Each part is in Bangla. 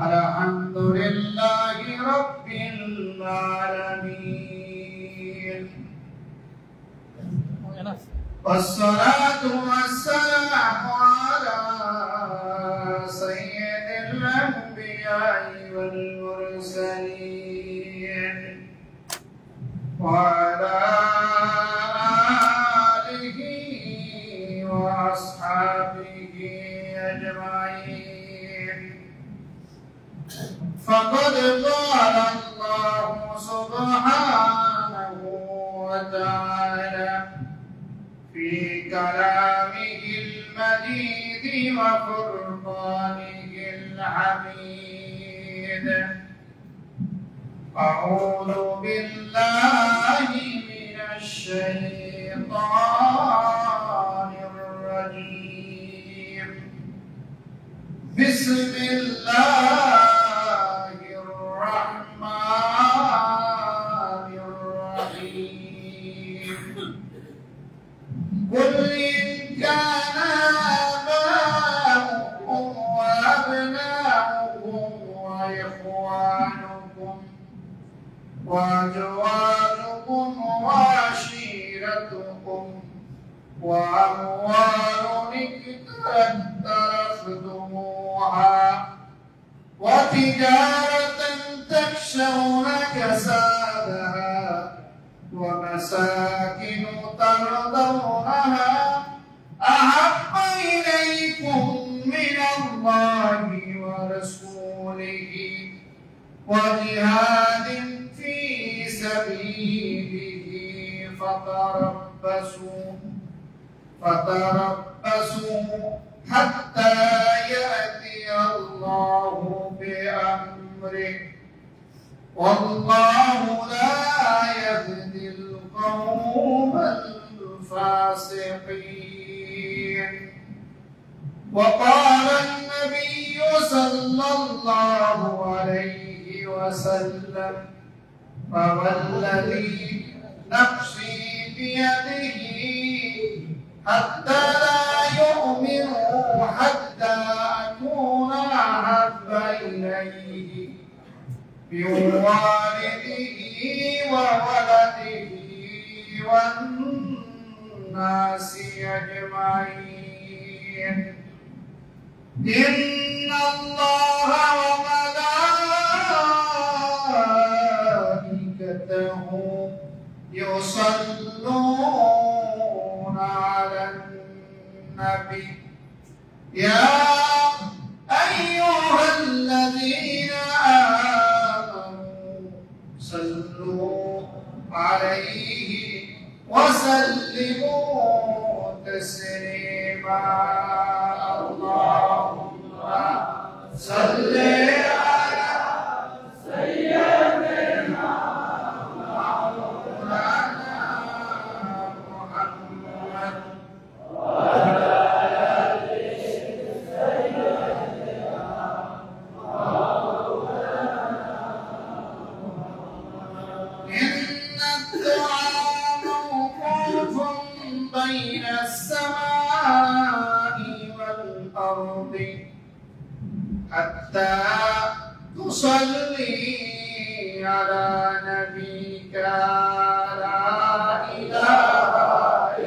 الحمد لله رب العالمين والصلاة والسلام على سيد الأنبياء والمرسلين وعلى آله وأصحابه أجمعين. فقد قال الله سبحانه وتعالى في كلامه المجيد وفرقانه الحميد: أعوذ بالله من الشيطان الرجيم. بسم الله الرحمن الرحيم. قل إن كان آباؤكم وأبناؤكم وإخوانكم وأزواجكم وعشيرتكم وأموال اقترفتموها وتجارة تخشون كسادها ومساكن ترضونها أحب إليكم من الله ورسوله وجهاد في سبيله فتربصوا حتى يأتي الله بأمره والله لا يهدي القوم الفاسقين. وقال النبي صلى الله عليه وسلم: فوالذي نفسي بيده حتى لا يؤمنوا حتى أكون أحب إليه من والده وولده والناس أجمعين. إن الله وملائكته يصلون على النبي يا أيها الذين آمنوا صلوا عليه وسلموا تسليما. اللهم صل على سيدنا مولانا محمد وعلى آل سيدنا مولانا محمد. إن الدعاء موقوف بين السماء والأرض حتى تصلي على نبيك لا إله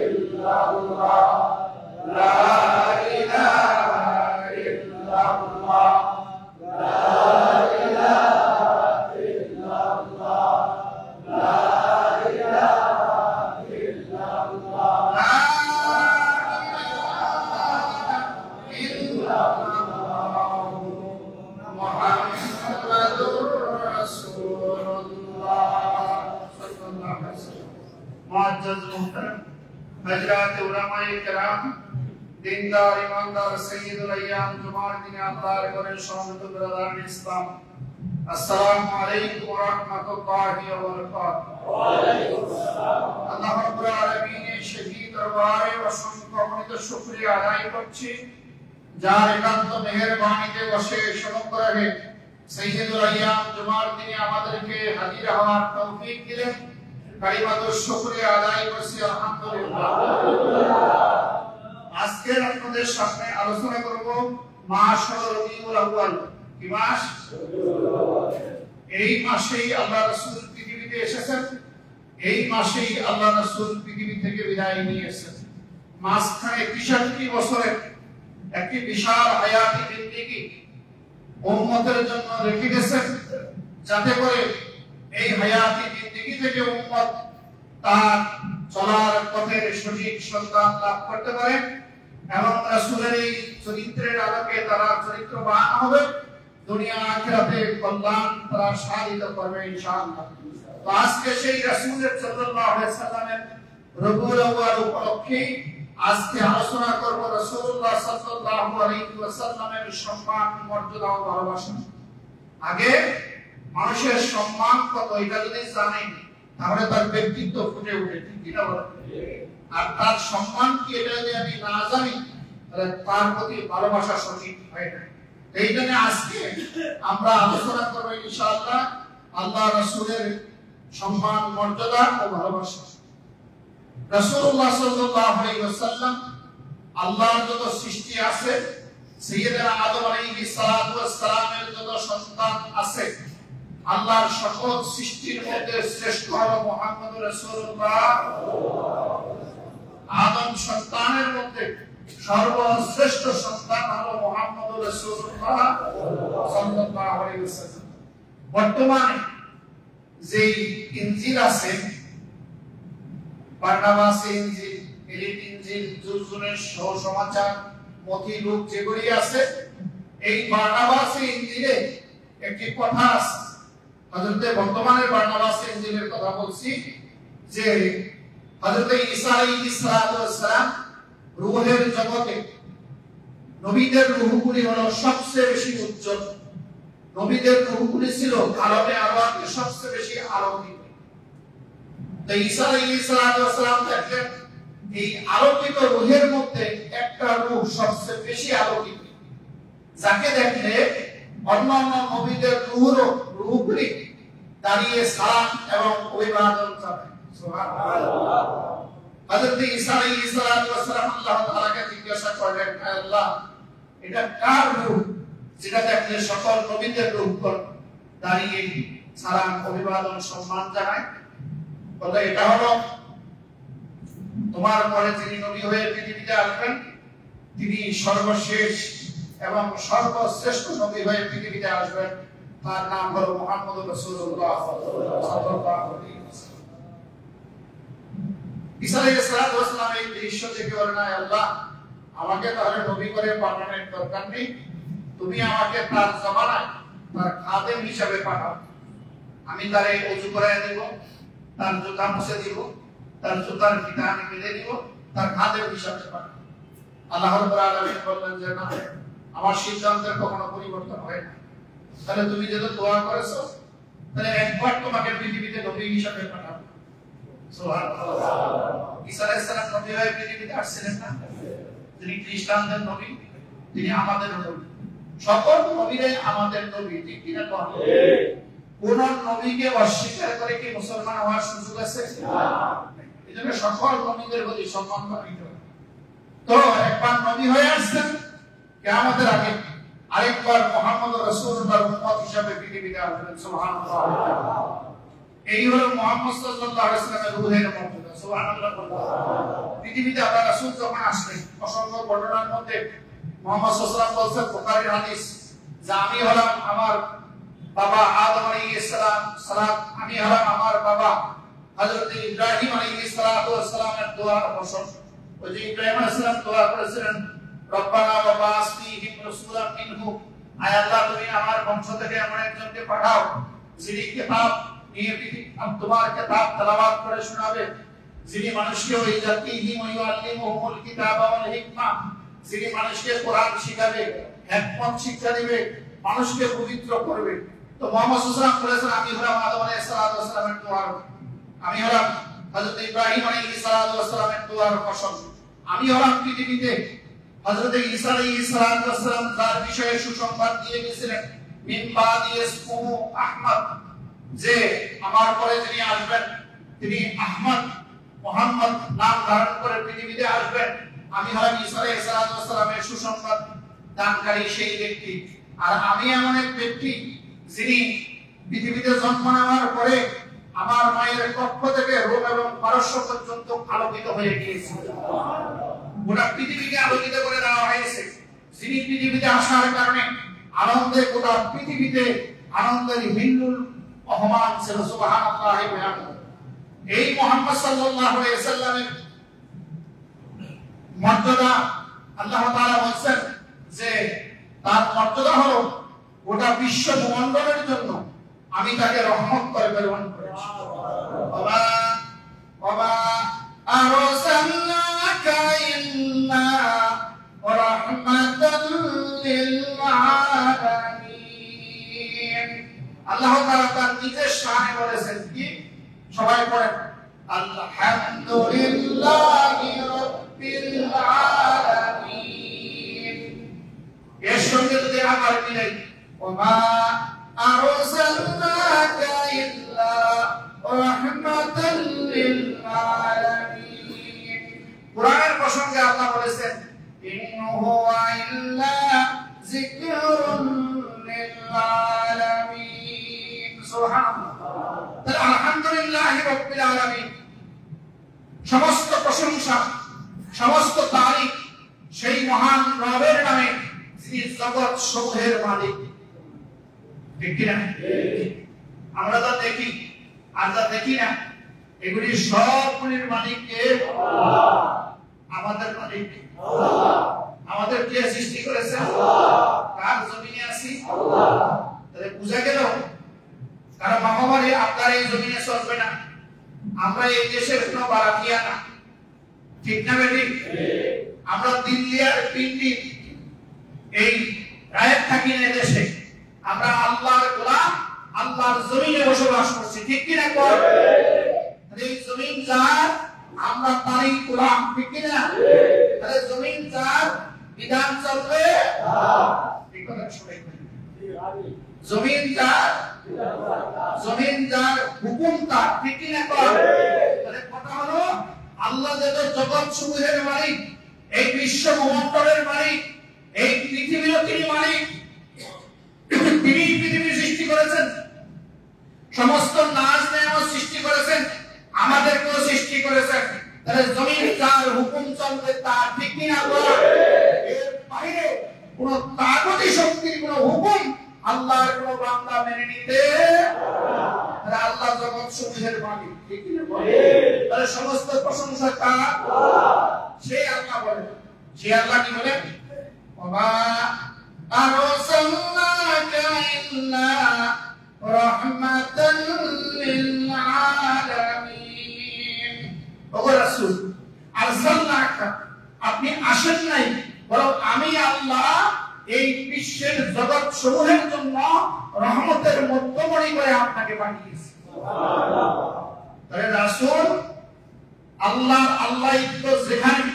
إلا الله لا إله إلا الله لا إله إلا الله لا إله إلا الله لا إله إلا الله محمد رسول الله صلى الله عليه وسلم. معزز محترم हजरात उलमाए किराम दीनदार ईमानदार सय्यदुल अय्याम जुमार दिन अल्लाह करे शामिल ब्रदर इस्लाम अस्सलामु अलैकुम व रहमतुल्लाहि व बरकातहू। वा अलैकुम अस्सलाम। আল্লাহ রাব্বুল আলামিনের শহীদ দরবারে অসংখ্য অগণিত শুকরিয়া আদায় করছি যার একান্ত মেহেরবানিতে অশেষ অনুগ্রহে সৈয়দুল আইয়াম জুমার দিনে আমাদেরকে হাজির হওয়ার তৌফিক দিলেন। কালিমাতুশ শুকরিয়া আদায় করছি আলহামদুলিল্লাহ। আজকে আপনাদের সামনে আলোচনা করব মাশার রবিউল আউয়াল কি মাস? এই মাসেই আল্লাহ রাসূল পৃথিবীতে এসেছেন, এই মাসেই আল্লাহ রাসূল পৃথিবী থেকে বিদায় নিয়েছেন। মাঝখানে 63 বছরের একটি বিশাল হায়াতি জিন্দেগি উম্মতের জন্য রেখে গেছেন, যাতে করে এই হায়াতি জিন্দেগি থেকে উম্মত তার চলার পথের সঠিক সন্ধান লাভ করতে পারে এবং রাসূলের এই চরিত্রের আলোকে তারা চরিত্রবান হবে, দুনিয়া আখিরাতে কল্যাণ তারা সাধিত করবে ইনশাআল্লাহ। তো আজকে সেই রাসূলের সাল্লাল্লাহু আলাইহি ওয়াসাল্লামের রবিউল আউয়াল উপলক্ষে আজকে আলোচনা করব রাসূলুল্লাহ সাল্লাল্লাহু আলাইহি ওয়াসাল্লামের সম্মান, মর্যাদা ও ভালোবাসা। আগে মানুষের সম্মান কত এটা যদি জানেন তাহলে তার ব্যক্তিত্ব ফুটে ওঠে, ঠিক কি না বলেন? আর তার সম্মান কি এটা যদি আমি না জানি তাহলে তার প্রতি ভালোবাসা সঠিক হয় না। এই জন্য আজকে আমরা আলোচনা করব ইনশাআল্লাহ আল্লাহ রাসূলের সম্মান, মর্যাদা ও ভালোবাসা। রাসূলুল্লাহ সাল্লাল্লাহু আলাইহি ওয়াসাল্লাম আল্লাহর যত সৃষ্টি আছে, সাইয়্যিদনা আদম আলাইহিস সালাতু ওয়াস সালামের যত সন্তান আছে, আল্লাহর সকল সৃষ্টির মধ্যে শ্রেষ্ঠ হলো মুহাম্মদুর রাসূলুল্লাহ। আদম সন্তানের মধ্যে সর্বশ্রেষ্ঠ সন্তান হলো মুহাম্মদুর রাসূলুল্লাহ সাল্লাল্লাহু আলাইহি ওয়াসাল্লাম। বর্তমানে যে ইনজিল আছে, বারনাবাস ইনজিল, এলিট ইনজিল, জুজুনের সমাচার, মতিলুক যেগুলি আছে, এই বারনাবাস ইনজিলে একটি কথা আছে। হযরতে বর্তমানের বারনাবাস ইনজিলের কথা বলছি, যে হযরতে ঈসা আলাইহিস সালাম রূহের জগতে নবীদের রূহগুলি হলো সবচেয়ে বেশি উজ্জ্বল, নবীদের রূহগুলি ছিল আলোকে আলোকে সবচেয়ে বেশি আলোকিত। তো ঈসা আলাইহিস সালাম দেখলেন এই আলোকিত রূহের মধ্যে একটা রূহ সবচেয়ে বেশি আলোকিত, যাকে দেখলে অন্যান্য নবীদের রূহগুলি দাঁড়িয়ে সালাম এবং অভিবাদন জানায়। সুবহানাল্লাহ। হযরত ঈসা আলাইহিস সালাম আল্লাহ তাআলাকে জিজ্ঞাসা করলেন, হে আল্লাহ, এটা কার রূহ যেটা দেখলে সকল নবীদের রূহগণ দাঁড়িয়ে সালাম, অভিবাদন, সম্মান জানায়? বলে, এটা হলো তোমার পরে যিনি নবী হয়ে পৃথিবীতে আসবেন, তিনি সর্বশেষ এবং সর্বশ্রেষ্ঠ নবী হয়ে পৃথিবীতে আসবেন, তার নাম হলো মুহাম্মদুর রাসূলুল্লাহ সাল্লাল্লাহু আলাইহি ওয়াসাল্লাম। ঈসা আলাইহিস সালাম এই দৃশ্য দেখে বলেন, আল্লাহ, আমাকে তাহলে নবী করে পাঠানোর দরকার নেই, তুমি আমাকে তার জামানায় তার খাদেম হিসেবে পাঠাও। আমি তারে ওযু করায় দেব, তার জুতা মুছে দিব, তার জুতার ফিতা আমি কেটে দিব, তার খাদেম হিসেবে পাঠাও। আল্লাহ রাব্বুল আলামিন বললেন যে না, আমার সিদ্ধান্তের কখনো পরিবর্তন হয় না। তাহলে তুমি যেটা দোয়া করেছো, তাহলে একবার তোমাকে পৃথিবীতে নবী হিসেবে পাঠাবো। সুবহানাল্লাহ। ঈসা আলাইহিস সালাম নবী হয়ে পৃথিবীতে আসছিলেন না? তিনি খ্রিস্টানদের নবী, তিনি আমাদের নবী। সকল নবীরাই আমাদের নবী, ঠিক কি না? কোন নবীকে অস্বীকার করে কি মুসলমান হওয়ার সুযোগ আছে? না। এজন্য সকল নবীদের প্রতি সম্মান করিতে হবে। তো একবার নবী হয়ে আসছেন, কিয়ামতের আগে আরেকবার মুহাম্মদুর রাসূলুল্লাহর উম্মত হিসেবে পৃথিবীতে আসবেন। সুবহানাল্লাহ। এই হলো মুহাম্মদ সাল্লাল্লাহু আলাইহি ওয়াসাল্লামের রূহের মর্যাদা। সুবহানাল্লাহ। পৃথিবীতে আল্লাহ রাসূল যখন আসলেন, অসংখ্য ঘটনার মধ্যে মুহাম্মদ সাল্লাল্লাহু আলাইহি ওয়াসাল্লাম বলেছেন, বুখারীর হাদিস, যে আমি হলাম আমার বাবা আদম আলাইহিস সালাম, আমি হলাম আমার বাবা হযরত ইব্রাহিম আলাইহিস সালামের দোয়ার ফসল। ওই যে ইব্রাহিম আলাইহিস সালাম দোয়া করেছিলেন, রব্বানা ওয়া বা'স ফীহিম রাসূলাম মিনহুম, আয় আল্লাহ, তুমি আমার বংশ থেকে এমন একজনকে পাঠাও যিনি কিতাব নিয়ে তোমার কিতাব তেলাওয়াত করে শোনাবে, যিনি মানুষকে ওই জাতিহিম ওয়া ইউআল্লিমুহুমুল কিতাবা ওয়াল হিকমা, যিনি মানুষকে কোরআন শিখাবে, হিকমত শিক্ষা দিবে, মানুষকে পবিত্র করবে। তো মুহাম্মদ সাল্লাল্লাহু আলাইহি ওয়াসাল্লাম আমি হলাম আদম আলাইহিস সালামের দোয়ার, আমি হলাম হযরত ইব্রাহিম আলাইহিস সালামের দোয়ার ফসল, আমি হলাম পৃথিবীতে হযরত ঈসা আলাইহিস সালাম যার বিষয়ে সুসংবাদ দিয়ে গেছিলেন, মিন বাদি ইসমুহু আহমদ, যে আমার পরে যিনি আসবেন তিনি আহমদ, মুহাম্মদ নাম ধারণ করে পৃথিবীতে আসবেন। আমি হলাম ঈসা আলাইহিস সালামের সুসংবাদ দানকারী সেই ব্যক্তি আর আমি এমন এক ব্যক্তি যিনি পৃথিবীতে জন্ম নেওয়ার পরে আমার মায়ের কক্ষ থেকে রোম এবং পারস্য পর্যন্ত আলোকিত হয়ে গিয়েছে। গোটা পৃথিবীকে আলোকিত করে দেওয়া হয়েছে। যিনি পৃথিবীতে আসার কারণে আনন্দে গোটা পৃথিবীতে আনন্দের হিল্লোল বহমান ছিল। সুবহানাল্লাহ। এই মুহাম্মদ সাল্লাল্লাহু আলাইহি ওয়াসাল্লামের মর্যাদা আল্লাহ তাআলা বলেন যে তার মর্যাদা হলো গোটা বিশ্ব মণ্ডলের জন্য আমি তাকে রহমত করে প্রেরণ করেছি। ওয়া আরসালনাকা ইল্লা রাহমাতাল লিল আলামিন। আল্লাহ তাআলা তার নিজের শানে বলেছেন কি, সবাই পড়েন, আলহামদুলিল্লাহি রাব্বিল আলামিন। এর সঙ্গে যদি আবার মিলাই, ওয়া আরসালনাকা ইল্লা রাহমাতাল লিল আলামিন। কুরআনের প্রসঙ্গে আল্লাহ বলেছেন, ইন্নাহু ইল্লা যিকরুন লিল আলামিন। সুবহানাল্লাহ। আলহামদুলিল্লাহি রাব্বিল আলামিন। সমস্ত প্রশংসা, সমস্ত তারিফ সেই মহান রবের নামে যিনি জগৎ সমূহের মালিক। ঠিক কি না? আমরা যা দেখি আর যা দেখি না, এগুলি সবগুলির মালিক কে? আমাদের মালিক। আমাদের কে সৃষ্টি করেছে? কার জমিনে আছি? তাহলে বুঝা গেল কারণ মহামারী আপনার এই জমিনে চলবে না। আমরা এই দেশের কোনো বারাকিয়া না। ঠিক না বেটি? আমরা দিল্লি আর পিন্ডি এই রায়ের থাকি না দেশে। আমরা আল্লাহর গোলাম, আল্লাহর জমিনে বসবাস করছি। ঠিক কি না? এই জমিন যার, আমরা তারই গোলাম। ঠিক কি না? তাহলে জমিন যার, বিধান চলবে। ঠিক কথা সবাই বলেন। জমিন যার, জমিন যার, হুকুম তার। ঠিক কি না? তাহলে কথা হলো আল্লাহ যে জগৎ সমূহের মালিক, এই বিশ্ব মণ্ডলের মালিক, এই পৃথিবীর তিনি মালিক। তিনি পৃথিবী সৃষ্টি করেছেন, সমস্ত নাজ নেয়ামত সৃষ্টি করেছেন, আমাদেরকেও সৃষ্টি করেছেন। তাহলে জমিন যার, হুকুম চলবে তার। ঠিক কি না? এর বাইরে কোন তাগতি শক্তির কোন হুকুম আল্লাহর কোন বান্দা মেনে নিতে পারে। আল্লাহ জগৎ সমূহের মালিক। ঠিক কি না? তাহলে সমস্ত প্রশংসা কার? সেই আল্লাহ বলেন। সেই আল্লাহ কি বলেন? ওয়া আরসালনাকা ইল্লা রাহমাতাল লিল আলামিন। ওগো রাসূল, আরসালনাকা, আপনি আসেন নাই, বরং আমি আল্লাহ এই বিশ্বের জগৎ সমূহের জন্য রহমতের মধ্যমণি করে আপনাকে পাঠিয়েছি। সুবহানাল্লাহ। তাহলে রাসূল আল্লাহ যেখানে,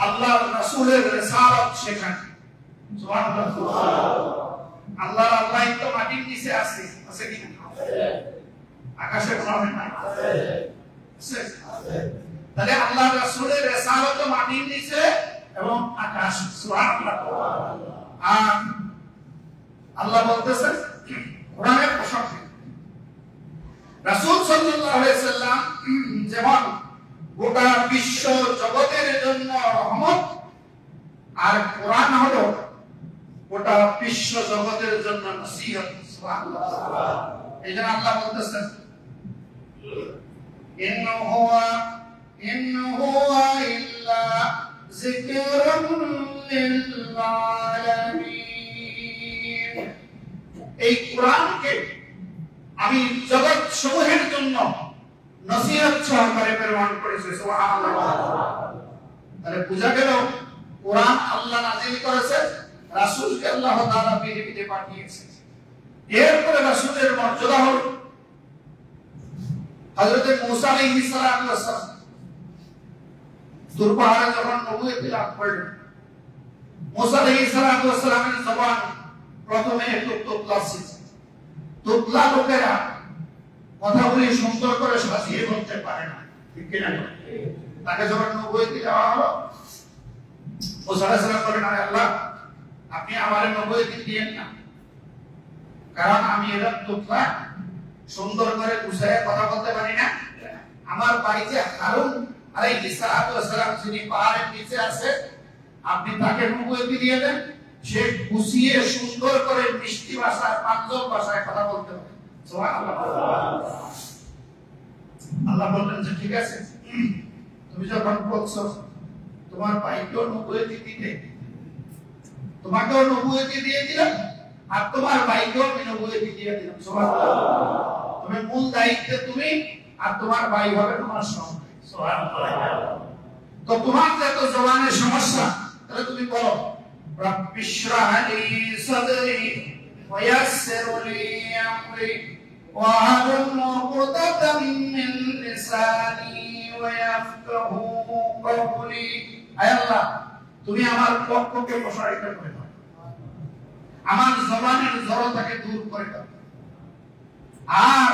আল্লাহর রাসূলের রিসালাত সেখানে। সুবহানাল্লাহ। আল্লাহর তো মাটির নিচে আছে। আছে কি না? আকাশে কোথাও নাই? আছে। তাহলে আল্লাহর রাসূলের রিসালাত মাটির নিচে এবং আকাশ। সুবহানাল্লাহ। আর আল্লাহ বলতেছেন কোরআনের প্রসঙ্গে, রাসূল সাল্লাল্লাহু আলাইহি সাল্লাম যেমন গোটা বিশ্ব জগতের জন্য রহমত, আর কোরআন হলো গোটা বিশ্ব জগতের জন্য নসিহত। সুবহানাল্লাহ। এইজন্য আল্লাহ বলতেছেন, ইন্নাহু ইল্লা যিকরুন লিল আলামিন। এই কোরআনকে আমি জগৎ সমূহের জন্য নসিহত সহকারে প্রেরণ করেছি। সুবহানাল্লাহ। তাহলে বুঝা গেল কোরআন আল্লাহ নাযিল করেছে, রাসূলকে আল্লাহ তাআলা পৃথিবীতে পাঠিয়েছে। এরপরে রাসূলের মর্যাদা হল হযরত মুসা আলাইহিস সালাম তুর পাহাড়ে যখন নবুয়ত লাভ করলেন, মুসা আলাইহিস সালামের জবান প্রথমে একটু তোতলা ছিল। তোতলা লোকেরা কথাগুলি সুন্দর করে সাজিয়ে বলতে পারে না। ঠিক কি না? তাকে যখন নবুয়ত দেওয়া হলো, মুসা আলাইহিস সালাম বলেন, আল্লাহ আপনি আমারে 90 দিন দিয়েন না, কারণ আমি এরকম তোফা সুন্দর করে গুছায় কথা বলতে পারি না। আমার বাড়িতে হারুন আলাইহিস সালাম যিনি পাহাড়ের নিচে আছে, আপনি তাকে 90 দিয়ে দেন, সে গুছিয়ে সুন্দর করে মিষ্টি ভাষায় পাঞ্জব ভাষায় কথা বলতে পারে। সুবহানাল্লাহ। আল্লাহ বললেন যে ঠিক আছে, তুমি যখন বলছো তোমার ভাইকেও 90 দিতে, তোমাকেও 90 দিয়ে দিলাম, আর তোমার ভাইকেও আমি 90 দিয়ে দিলাম। সুবহানাল্লাহ। তুমি মূল দায়িত্ব তুমি, আর তোমার ভাই হবে তোমার সঙ্গে। সুবহানাল্লাহ। তো তোমার যত জবানের সমস্যা, তাহলে তুমি বলো রব্বি ইশরাহ লি সাদরি ওয়া ইয়াসসির লি আমরি واحلل عقدة من لساني ويفقهوا قولي। আয় আল্লাহ, তুমি আমার পক্ষকে প্রসারিত করে দাও, আমার জবানের জড়তাকে দূর করে দাও, আর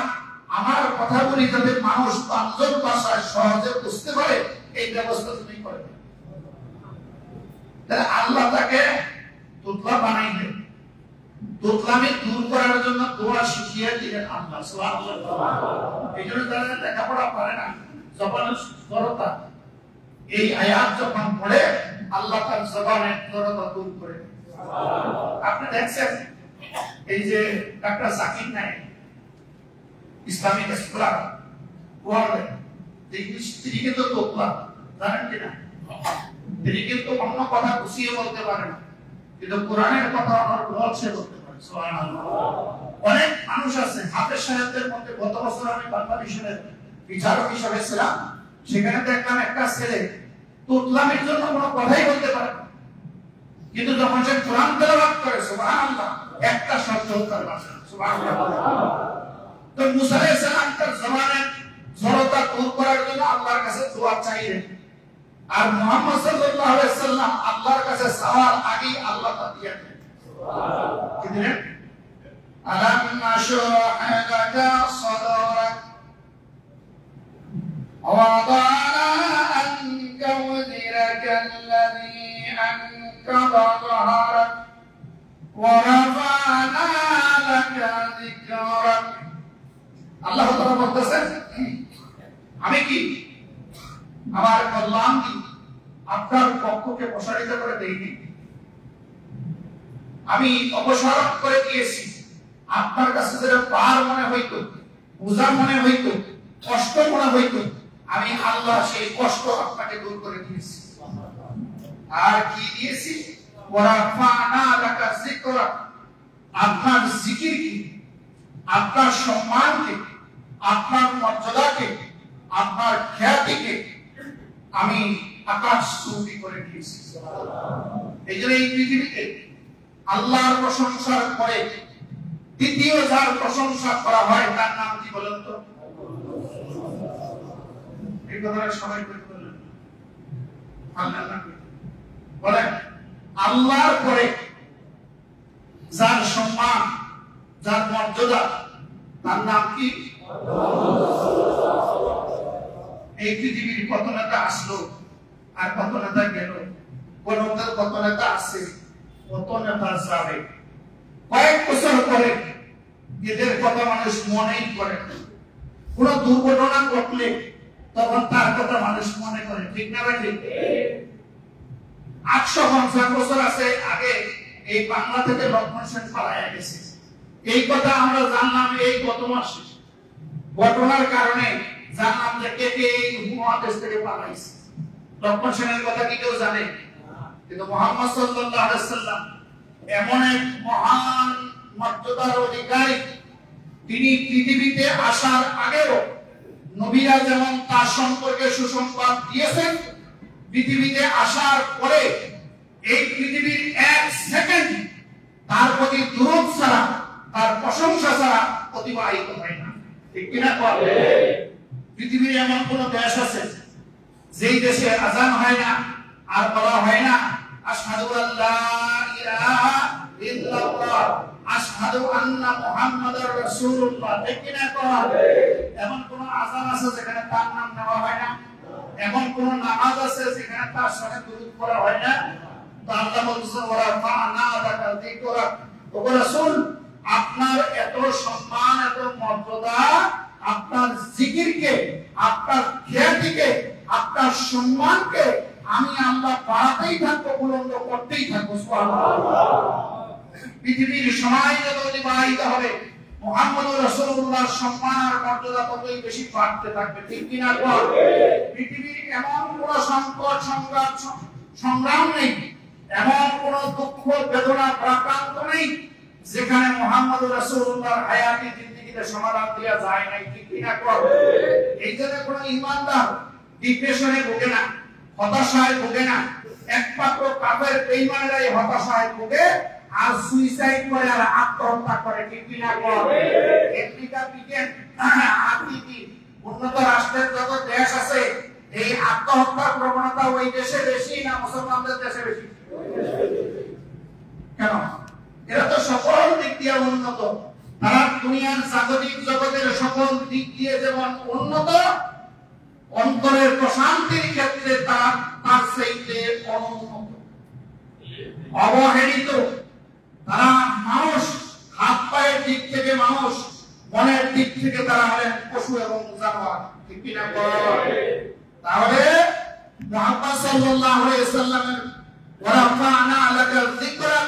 আমার কথাগুলি যাতে মানুষ পাঞ্জব ভাষায় সহজে বুঝতে পারে এই ব্যবস্থা তুমি করে দাও। তাহলে আল্লাহ তাকে তুতলা বানাইলেন, তুতলামি দূর করার জন্য দোয়া শিখিয়ে দিলেন আল্লাহ। সুবহানাল্লাহ। এই জন্য যারা লেখাপড়া পারে না, জবানের জড়তা, এই আয়াত যখন পড়ে আল্লাহ তার জবানের জড়তা দূর করে। আপনি দেখছেন এই যে doctor Zakir Naik, Islamic scholar, world তিনি কিন্তু তোতলা, জানেন কিনা? তিনি কিন্তু অন্য কথা গুছিয়ে বলতে পারেন না, কিন্তু কোরআনের কথা আমার বলছে বলতে পারে। সুবহানাল্লাহ। অনেক মানুষ আছে, হাফেজ সাহেবদের মধ্যে গত বছর আমি বাংলাদেশের বিচারক হিসেবে ছিলাম, সেখানে দেখলাম একটা ছেলে তুতলামির জন্য কোনো কথাই বলতে পারে না, কিন্তু যখন সে কোরআন তেলাওয়াত করে সুবহানাল্লাহ, একটা শব্দ তার ভাষা। সুবহানাল্লাহ। তো মুসা আলাইহিস সালাম তার জবানের জড়তা দূর করার জন্য আল্লাহর কাছে দোয়া চাইলেন, আর মুহাম্মদ সাল্লাল্লাহু আলাইহি ওয়াসাল্লাম আল্লাহর কাছে চাওয়ার আগেই আল্লাহ তা দিয়ে দেন। সুবহানাল্লাহ। কি দিলেন? আলাম নাশরাহ লাকা সাদরাক ওয়া ওয়াদা'না আনকা ওযরাকা আল্লাযী আনকাযা যহরাক ওয়া রাফa'না লাকা যিকরাক। আল্লাহ তাআলা বলতেছেন, আমি কি আমার কল্যাণ কি আপনার পক্ষকে প্রসারিত করে দেইনি? আমি অপসারণ করে দিয়েছি। আপনার কাছে যেটা পার মনে হইতো, বোঝা মনে হইতো, কষ্ট মনে হইতো, আমি আল্লাহ সেই কষ্ট আপনাকে দূর করে দিয়েছি। আর কি দিয়েছি? ওয়ারাফানা লাকা যিকরা, আপনার জিকির কি, আপনার সম্মানকে, আপনার মর্যাদাকে, আপনার খ্যাতিকে আমি আকাশ চূড়ি করে দিয়েছি। এই জন্য এই পৃথিবীতে আল্লাহর প্রশংসার পরে দ্বিতীয় যার প্রশংসা করা হয় তার নাম কি বলেন তো? এই কথাটা সবাই বলেন আল্লাহ নাম বলেন। আল্লাহর পরে যার সম্মান, যার মর্যাদা, তার নাম কি? এই পৃথিবীর কত নেতা আসলো আর কত নেতা গেল, কত নেতা আছে, কত নেতা যাবে, কয়েক বছর পরে এদের কথা মানুষ মনেই করে না। কোন দুর্ঘটনা ঘটলে তখন তার কথা মানুষ মনে করে, ঠিক না ভাই? ঠিক। 850 বছর আছে আগে এই বাংলা থেকে লক্ষ্মণ সেন পালায়া গেছে, এই কথা আমরা জানলাম এই গত মাসে। ঘটনার কারণে জানলাম যে কে কে এই মহাদেশ থেকে পালাইছে। লক্ষ্মণ সেনের কথা কি কেউ জানে? কিন্তু মুহাম্মদ সাল্লাল্লাহু আলাইহি ওয়াসাল্লাম এমন এক মহান মর্যাদার অধিকারী, তিনি পৃথিবীতে আসার আগেও নবীরা যেমন তার সম্পর্কে সুসংবাদ দিয়েছেন, পৃথিবীতে আসার পরে এই পৃথিবীর এক সেকেন্ড তার প্রতি দুরূদ ছাড়া, তার প্রশংসা ছাড়া অতিবাহিত হয় না, ঠিক কিনা? পৃথিবীর এমন কোন দেশ আছে যেই দেশে আযান হয় না আর বলা হয় না আশহাদু আল্লা ইলাহা ইল্লাল্লাহ, আশহাদু আন্না মুহাম্মাদুর রাসূলুল্লাহ, ঠিক কিনা? এমন কোন আযান আছে যেখানে তার নাম নেওয়া হয় না? এমন কোন নামাজ আছে যেখানে তার সাথে দুরূদ পড়া হয় না? তো আল্লাহ বলছেন ওয়া রাফা'না লাকা যিকরাক, ও রাসূল আপনার এত সম্মান এত মর্যাদা, আপনার জিকিরকে, আপনার খ্যাতিকে, আপনার সম্মানকে আমি আল্লাহ বাড়াতেই থাকবো, বুলন্দ করতেই থাকবো। সুবহানাল্লাহ। পৃথিবীর সময় যত অতিবাহিত হবে মুহাম্মদুর রাসূলুল্লাহর সম্মান আর মর্যাদা ততই বেশি বাড়তে থাকবে, ঠিক কিনা? পৃথিবীর এমন কোন সংকট সংগ্রাম নেই, এমন কোন দুঃখ বেদনা প্রাক্রান্ত নেই যেখানে মুহাম্মদুর রাসূলুল্লাহর হায়াতি জিন্দেগিতে সমাধান দেওয়া যায় নাই, ঠিক কিনা? এই জন্য কোন ঈমানদার ডিপ্রেশনে ভোগে না, হতাশায় ভোগে না। একমাত্র কাফের বেঈমানেরাই হতাশায় ভোগে আর সুইসাইড করে আর আত্মহত্যা করে, ঠিক কিনা? আমেরিকা ব্রিটেন আদি উন্নত রাষ্ট্রের যত দেশ আছে এই আত্মহত্যার প্রবণতা ওই দেশে বেশি না মুসলমানদের দেশে বেশি? কেন? এরা তো সকল দিক দিয়ে উন্নত, তারা দুনিয়ার জাগতিক জগতের সকল দিক দিয়ে যেমন উন্নত, অন্তরের প্রশান্তির ক্ষেত্রে তার চাইতে অনুন্নত, অবহেলিত। তারা মানুষ, হাত পায়ের দিক থেকে মানুষ, মনের দিক থেকে তারা হলেন পশু এবং জানোয়ার, ঠিক কিনা? তাহলে মুহাম্মদ সাল্লাল্লাহু আলাইহি ওয়াসাল্লামের ওয়া রাফা'না লাকা যিকরাক,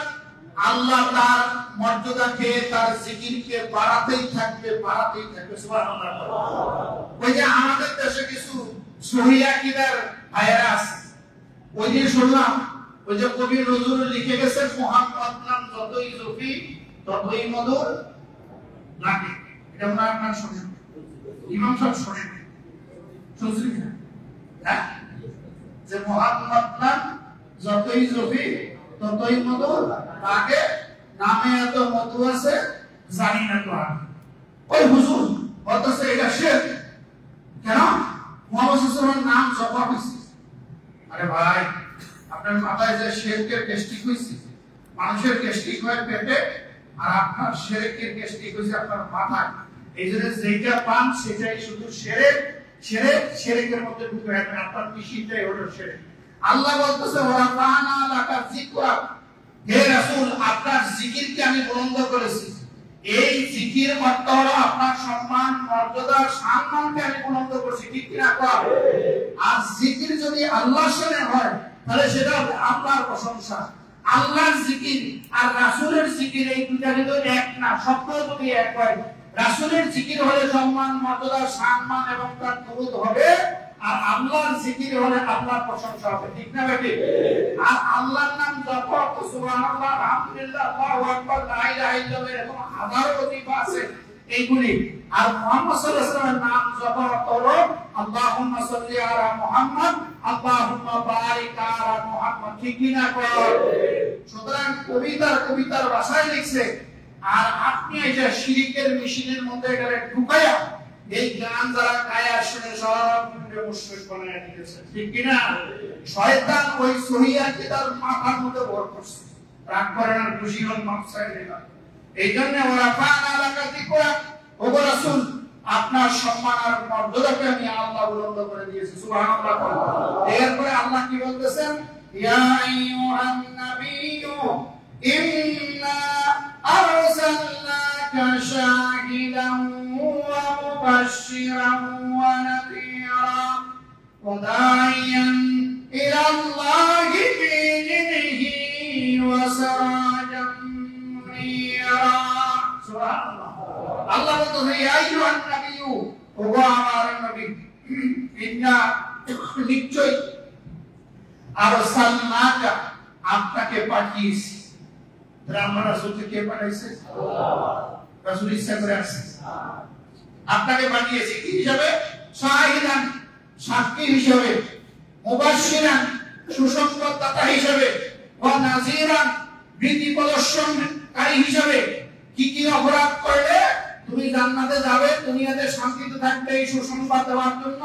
আল্লাহ তার মর্যাদাকে, তার জিকিরকে বাড়াতেই থাকবে, বাড়াতেই থাকবে। সুবহানাল্লাহ। ওই যে আমাদের দেশে কিছু সহিহ আকীদার ভাইয়েরা আছে, ওই যে শুনলাম ওই যে কবি নজরুল লিখে গেছেন মুহাম্মদ নাম যতই জফি ততই মধুর লাগে। এটা ওনার নাম শুনেন, ইমাম সাহেব শুনেন, শুনছেন না? হ্যাঁ, যে মুহাম্মদ নাম যতই জফি ততই মধুর লাগে, নামে এত মধু আছে জানি না তো আমি। ওই হুজুর বলতেছে এটা শিরক। কেন? মুহাম্মদ সাল্লাল্লাহু আলাইহি ওয়াসাল্লামের নাম জপা হইছে। আরে ভাই, আপনার মাথায় যে শিরকের গ্যাস্ট্রিক হইছে, মানুষের গ্যাস্ট্রিক হয় পেটে, আর আপনার শিরকের গ্যাস্ট্রিক হইছে আপনার মাথায়। এই জন্য যেটা পান সেটাই শুধু শিরক, শিরক শিরকের মধ্যে ঢুকে যাবেন, আপনার মিশিনটাই হলো শিরক। আল্লাহ বলতেছে ওয়া রাফা'না লাকা যিকরাক, হে রাসূল আপনার জিকিরকে আমি বুলন্দ করেছি। এই জিকির অর্থ হলো আপনার সম্মান, মর্যাদা, সম্মানকে আমি বুলন্দ করেছি, ঠিক কিনা? আর জিকির যদি আল্লাহর সাথে হয় তাহলে সেটা আল্লাহর প্রশংসা। আল্লাহর জিকির আর রাসূলের জিকির এই দুইটা কিন্তু এক না, শব্দ যদি এক হয়। রাসূলের জিকির হলে সম্মান, মর্যাদা, সম্মান এবং তার দরুদ হবে, আর আল্লাহর জিকির হলে আল্লাহর প্রশংসা হবে, ঠিক না বেটি? আর আল্লাহর নাম জপ, সুবহানাল্লাহ, আলহামদুলিল্লাহ, আল্লাহু আকবার, লা ইলাহা ইল্লাল্লাহ, এরকম হাজার ওজিফা আছে এইগুলি। আর মুহাম্মদ সাল্লাল্লাহু আলাইহি ওয়াসাল্লামের নাম জপ হলো আল্লাহুম্মা সাল্লি আলা মুহাম্মদ, আল্লাহুম্মা বারিক আলা মুহাম্মদ, ঠিক না? সুতরাং কবিতার ভাষায় লিখছে, আর আপনি এই যে শিরকের মেশিনের মধ্যে এটারে ঢুকায়া এই গান যারা গায়া শুনে সব মুশরিক বানায় দিয়েছে, ঠিক কি না? শয়তান ওই সহিহ আকীদার মাথার মধ্যে ভর করছে, রাগ করেন আর খুশি হন, মাফ চাই দিলাম। এইজন্য ওয়া রাফা'না লাকা যিকরাক, ও রাসূল আপনার সম্মান আর মর্যাদাকে আমি আল্লাহ বুলন্দ করে দিয়েছি। সুবহানাল্লাহ। এরপরে আল্লাহ কি বলতেছেন? ইয়া আইয়ুহান নাবিয়্যু ইন্না আরসালনাকা শাহিদান ওয়া মুবাশশিরান ওয়া নাযীরা ওয়া দা'iyan ইলা আল্লাহি বিইذনিহি ওয়া সিরাজাম মুনীরা। সুবহানাল্লাহ। আল্লাহ বলতেছে ইয়া আইয়ুহান নাবিয়্যু, ও আমার নবী, ইন্না নিশ্চয় আরসালনাকা আপনাকে পাঠিয়েছি। আমরা রাসূলকে কে পাঠাইছে? আল্লাহ। রাসূল ইচ্ছা করে আসছে, আপনাকে পাঠিয়েছি কি হিসাবে? শাহিদান, সাক্ষী হিসাবে, মুবাশশিরান, সুসংবাদদাতা হিসাবে, ওয়া নাযীরান, ভীতি প্রদর্শনকারী হিসাবে। কি কি অপরাধ করলে তুমি জান্নাতে যাবে, দুনিয়াতে শান্তিতে থাকবে এই সুসংবাদ দেওয়ার জন্য,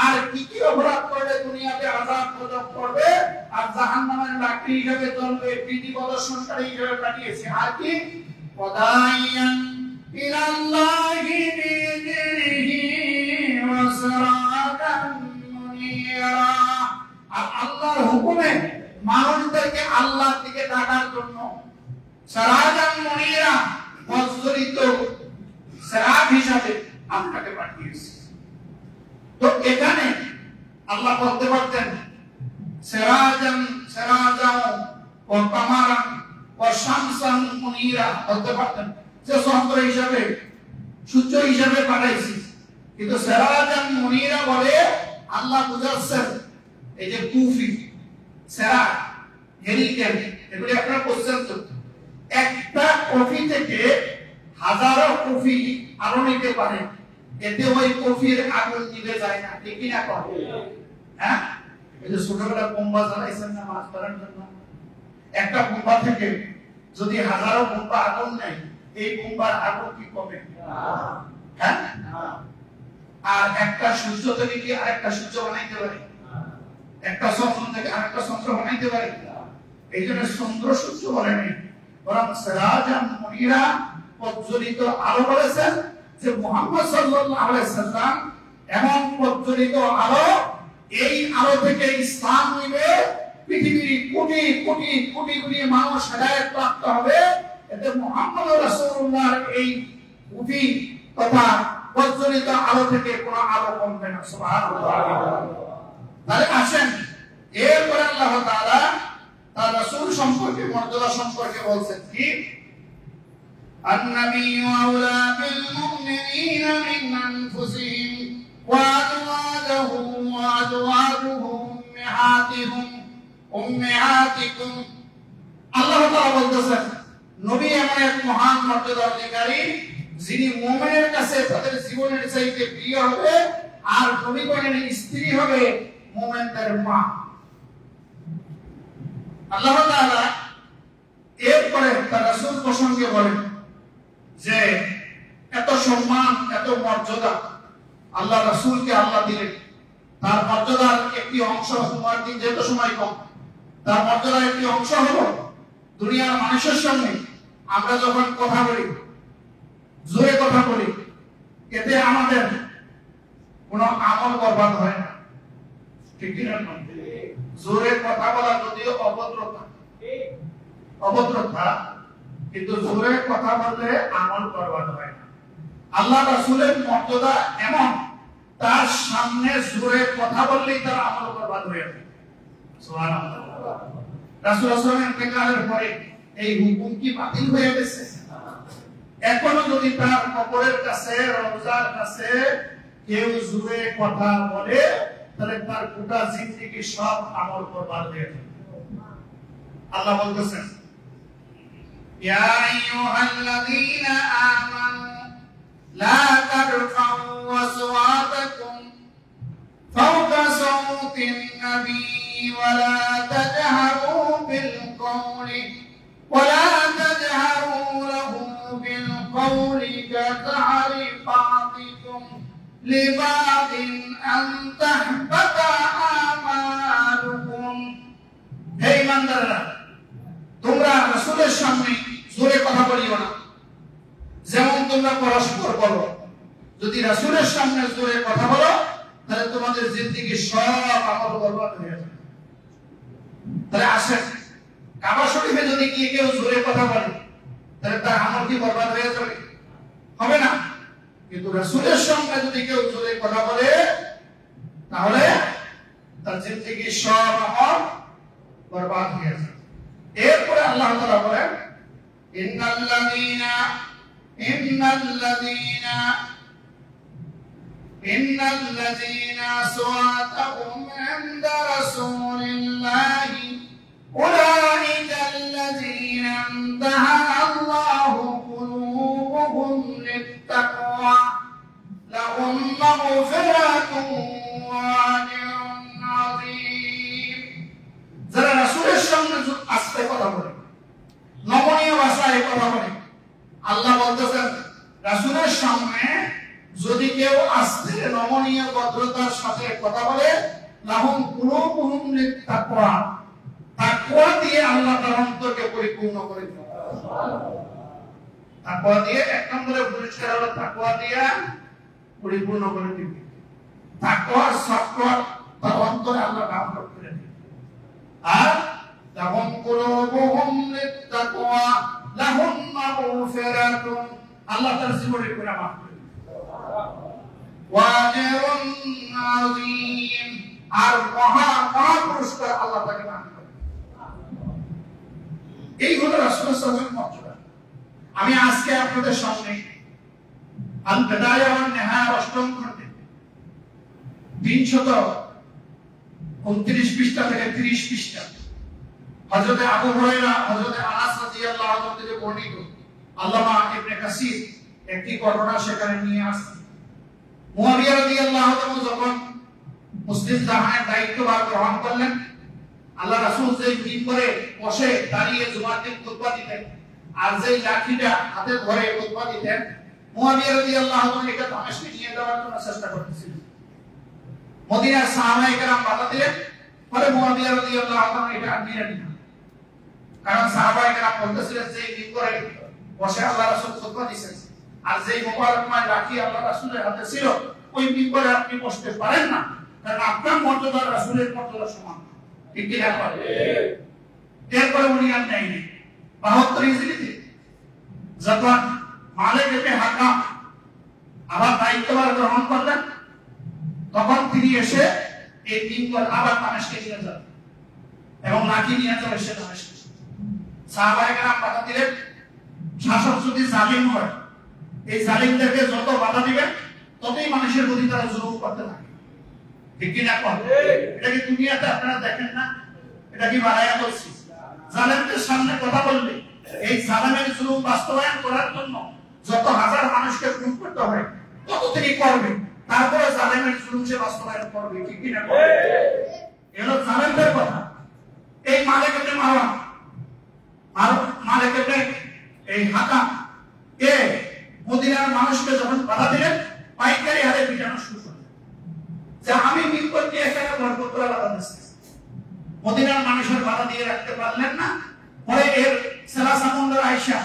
আর কি কি অপরাধ করলে দুনিয়াতে আযাব গজব করবে আর জাহান্নামের লাকড়ি হিসেবে জ্বলবে, ভীতি প্রদর্শনকারী হিসেবে পাঠিয়েছি। আর কি? ওয়াদাইয়ান ইলাল্লাহি বিইذনিহি ওয়া সিরাজাম মুনীরা, আর আল্লাহর হুকুমে মানুষদেরকে আল্লাহর দিকে ডাকার জন্য সিরাজান মুনিরা প্রজ্বলিত সিরাজ হিসাবে আপনাকে পাঠিয়েছি। তো এখানে আল্লাহ বলতে পারতেন সিরাজান ওয়া কামারান ওয়া শামসান মুনিরা, বলতে পারতেন যে চন্দ্র হিসাবে সূর্য হিসাবে পাঠাইছি, কিন্তু সিরাজান মুনিরা বলে আল্লাহ বুঝাচ্ছেন এই যে কুফি সিরাজ হেরিকেন এগুলি আপনারা বুঝছেন তো, একটা কফি থেকে হাজারো কফি আরো নিতে পারে, এতে ওই কফির আগুন নিভে যায় না, ঠিক কি না? হ্যাঁ, এই যে ছোটবেলা বোম্বা জ্বালাইছেন না মাছ ধরার জন্য, একটা বোম্বা থেকে যদি হাজারো বোম্বা আগুন নেয়, এই বোম্বার আগুন কি কমে? হ্যাঁ, আর একটা সূর্য থেকে কি আরেকটা সূর্য বানাইতে পারে? একটা চন্দ্র থেকে আরেকটা চন্দ্র বানাইতে পারে? এই জন্য চন্দ্র সূর্য বলে নেই, বরং সিরাজান মুনিরা প্রজ্বলিত আলো বলেছেন যে মুহাম্মদ সাল্লাল্লাহু আলাইহি সাল্লাম এমন প্রজ্বলিত আলো, এই আলো থেকে ইসলাম নিবে, পৃথিবীর কোটি কোটি কোটি কোটি মানুষ হেদায়েত প্রাপ্ত হবে। এতে মুহাম্মদ রাসূলুল্লাহর এই উঠি তথা প্রজ্বলিত আলো থেকে কোনো আলো কমবে না। সুবহানাল্লাহ। তাহলে আসেন, এরপরে আল্লাহ তাআলা তার রাসূল সম্পর্কে মর্যাদা সম্পর্কে বলছেন কি, النبي أولى بالمؤمنين من أنفسهم وأزواجه أمهاتكم। আল্লাহ তাআলা বলতেছেন নবী এমন এক মহান মর্যাদার অধিকারী যিনি মুমিনের কাছে তাদের জীবনের চাইতে প্রিয় হবে, আর নবীগণের স্ত্রী হবে মুমিনদের মা। আল্লাহ তাআলা এরপরে তার রাসূল প্রসঙ্গে বলেন যে এত সম্মান এত মর্যাদা আল্লাহ রাসূলকে আল্লাহ দিলেন, তার মর্যাদার একটি অংশ, তোমার দিন যেহেতু সময় কম, তার মর্যাদার একটি অংশ হলো দুনিয়ার মানুষের সঙ্গে আমরা যখন কথা বলি, জোরে কথা বলি, এতে আমাদের কোনো আমল বরবাদ হয় না, ঠিক কি না? জোরে কথা বলা যদিও অভদ্রতা, কিন্তু জোরে কথা বললে আমল বরবাদ হয় না। আল্লাহ রাসূলের মর্যাদা এমন, তার সামনে জোরে কথা বললেই তার আমল বরবাদ হয়ে যাবে। সুবহানাল্লাহ। রাসূল সাল্লাল্লাহু আলাইহি ওয়াসাল্লামের ইন্তেকালের পরে এই হুকুম কি বাতিল হয়ে গেছে? এখনো যদি তার কবরের কাছে, রওজার কাছে কেউ জোরে কথা বলে, তাহলে তার গোটা জিন্দেগি সব আমল বরবাদ হয়ে যাবে। আল্লাহ বলতেছেন ইয়া আইয়ুহাল্লাযীনা আমানু লা তারফাউ আসওয়াতাকুম ফাওকা সাওতিন নবী ওয়া লা তাজহারু বিল কওলি ওয়া লা তাজহারু লাহু বিল কওলি কাজহারি বা'দিকুম লিবা'দিন আন তাহবাতা আমালুকুম। হে ইমানদাররা, তোমরা রাসূলের সামনে জোরে কথা বলিও না, যেমন তোমরা পরস্পর বলো। যদি রাসূলের সামনে জোরে কথা বলো, তাহলে তোমাদের জিন্দেগি সব আমল বরবাদ হয়ে যাবে। তাহলে আসেন, কাবা শরীফে যদি গিয়ে কেউ জোরে কথা বলে, তাহলে তার আমল কি বরবাদ হয়ে যাবে? হবে না। কিন্তু রাসূলের সামনে যদি কেউ জোরে কথা বলে, তাহলে তার জিন্দেগি সব আমল বরবাদ হয়ে যাবে। এরপরে আল্লাহ তাআলা বলেন ইন্নাল্লাযীনা আসওয়াতাহুম ইনদা রাসূলিল্লাহি উলাইকা আল্লাযীনা ইমতাহানা আল্লাহু কুলুবুহুম লিত-তাকওয়া লাহুম মাগফিরাতুন ওয়া আজরুন আযীম। যারা রাসূলের সামনে আস্তে কথা বলে, নমনীয় ভাষায় কথা বলে, আল্লাহ বলতেছেন রাসূলের সামনে যদি কেউ আস্তে নমনীয় ভদ্রতার সাথে কথা বলে, লাহুম কুলুবুহুম লিত-তাকওয়া, তাকওয়া দিয়ে আল্লাহ তার অন্তরকে পরিপূর্ণ করে দেন। তাকওয়া দিয়ে এক নম্বরে পরিষ্কার হলো, তাকওয়া দিয়ে পরিপূর্ণ করে দিবে। তাকওয়ার সফটওয়্যার তার অন্তরে আল্লাহ ডাউনলোড করে দেন। আর লাহুম কুলুবুহুম লিত্তাকওয়া লাহুম মাগফিরাতুন, আল্লাহ তার জীবনের গুনাহ মাফ করে দিবেন। ওয়া আজরুন আযীম, আর মহা পুরস্কার আল্লাহ তাকে দান করবেন। এই হলো রাসূলুল্লাহ সাল্লাল্লাহু আলাইহি ওয়াসাল্লামের মর্যাদা। আমি আজকে আপনাদের সামনে আল বিদায়া ওয়ান নিহায়া অষ্টম খণ্ডে 329 পৃষ্ঠা থেকে 30 পৃষ্ঠা হযরত আবু হুরায়রা, হযরত আনাস রাদিয়াল্লাহু আনহু থেকে বর্ণিত আল্লামা ইবনে কাসির একটি ঘটনা সেখানে নিয়ে আসছেন। মুয়াবিয়া রাদিয়াল্লাহু আনহু যখন মুসলিম জাহানের দায়িত্বভার গ্রহণ করলেন, আল্লাহ রাসূল যে মিম্বরে বসে দাঁড়িয়ে জুমার দিন খুতবা দিতেন আর যে লাঠিটা হাতে ধরে খুতবা দিতেন, মুয়াবিয়া রাদিয়াল্লাহু আনহু এটা দামেস্কে নিয়ে যাওয়ার জন্য চেষ্টা করতেছিলেন। মদিনার সাহাবায়ে কেরাম বাধা দিলেন, পরে মুয়াবিয়া রাদিয়াল্লাহু আনহু এটা নিয়ে নিলেন। কারণ সাহাবায়ে কেরাম বলতেছিলেন যে মিম্বরে বসে আল্লাহ রাসূল খুতবা দিচ্ছেন আর যে মোবারকময় লাঠি আল্লাহ রাসূলের হাতে ছিল ওই মিম্বরে আপনি বসতে পারেন না, কারণ আপনার মর্যাদা রাসূলের মর্যাদার সমান। ঠিক কি না? এরপরে উনি আর নেয়নি 72 হিজরিতে যখন মালিক ইবনে হাকাম আবার দায়িত্বভার গ্রহণ করলেন, তখন তিনি এসে এই মিম্বর আবার দামেস্কে নিয়ে যান এবং লাঠি নিয়ে চলে এসে দামেস্কে। সাহাবায়ে কেরাম বাধা দিলেন, শাসক যদি জালিম হয় এই জালিমদেরকে যত বাধা দিবেন ততই মানুষের প্রতি তারা জুলুম করতে থাকে। ঠিক কি না? এটা কি দুনিয়াতে আপনারা দেখেন না? এটা কি বাড়াইয়া বলছি? জালেমদের সামনে কথা বললে এই জালেমের জুলুম বাস্তবায়ন করার জন্য যত হাজার মানুষকে খুন করতে হয় তত তিনি করবে, তারপরে জালেমের জুলুম সে বাস্তবায়ন করবে। ঠিক কি না? এগুলো জালেমদের কথা। এই মালিক ইবনে মারওয়ান আর মালিক ইবনে এই হাকাম এ মদিনার মানুষকে যখন বাধা দিলেন, পাইকারি হারে পিটানো শুরু করলেন যে আমি মিম্বর দিয়ে এখানে বরকত করে বাধা দিচ্ছি। মদিনার মানুষের বাধা দিয়ে রাখতে পারলেন না, পরে এর সেলাসা মুন্ডার আয়েশা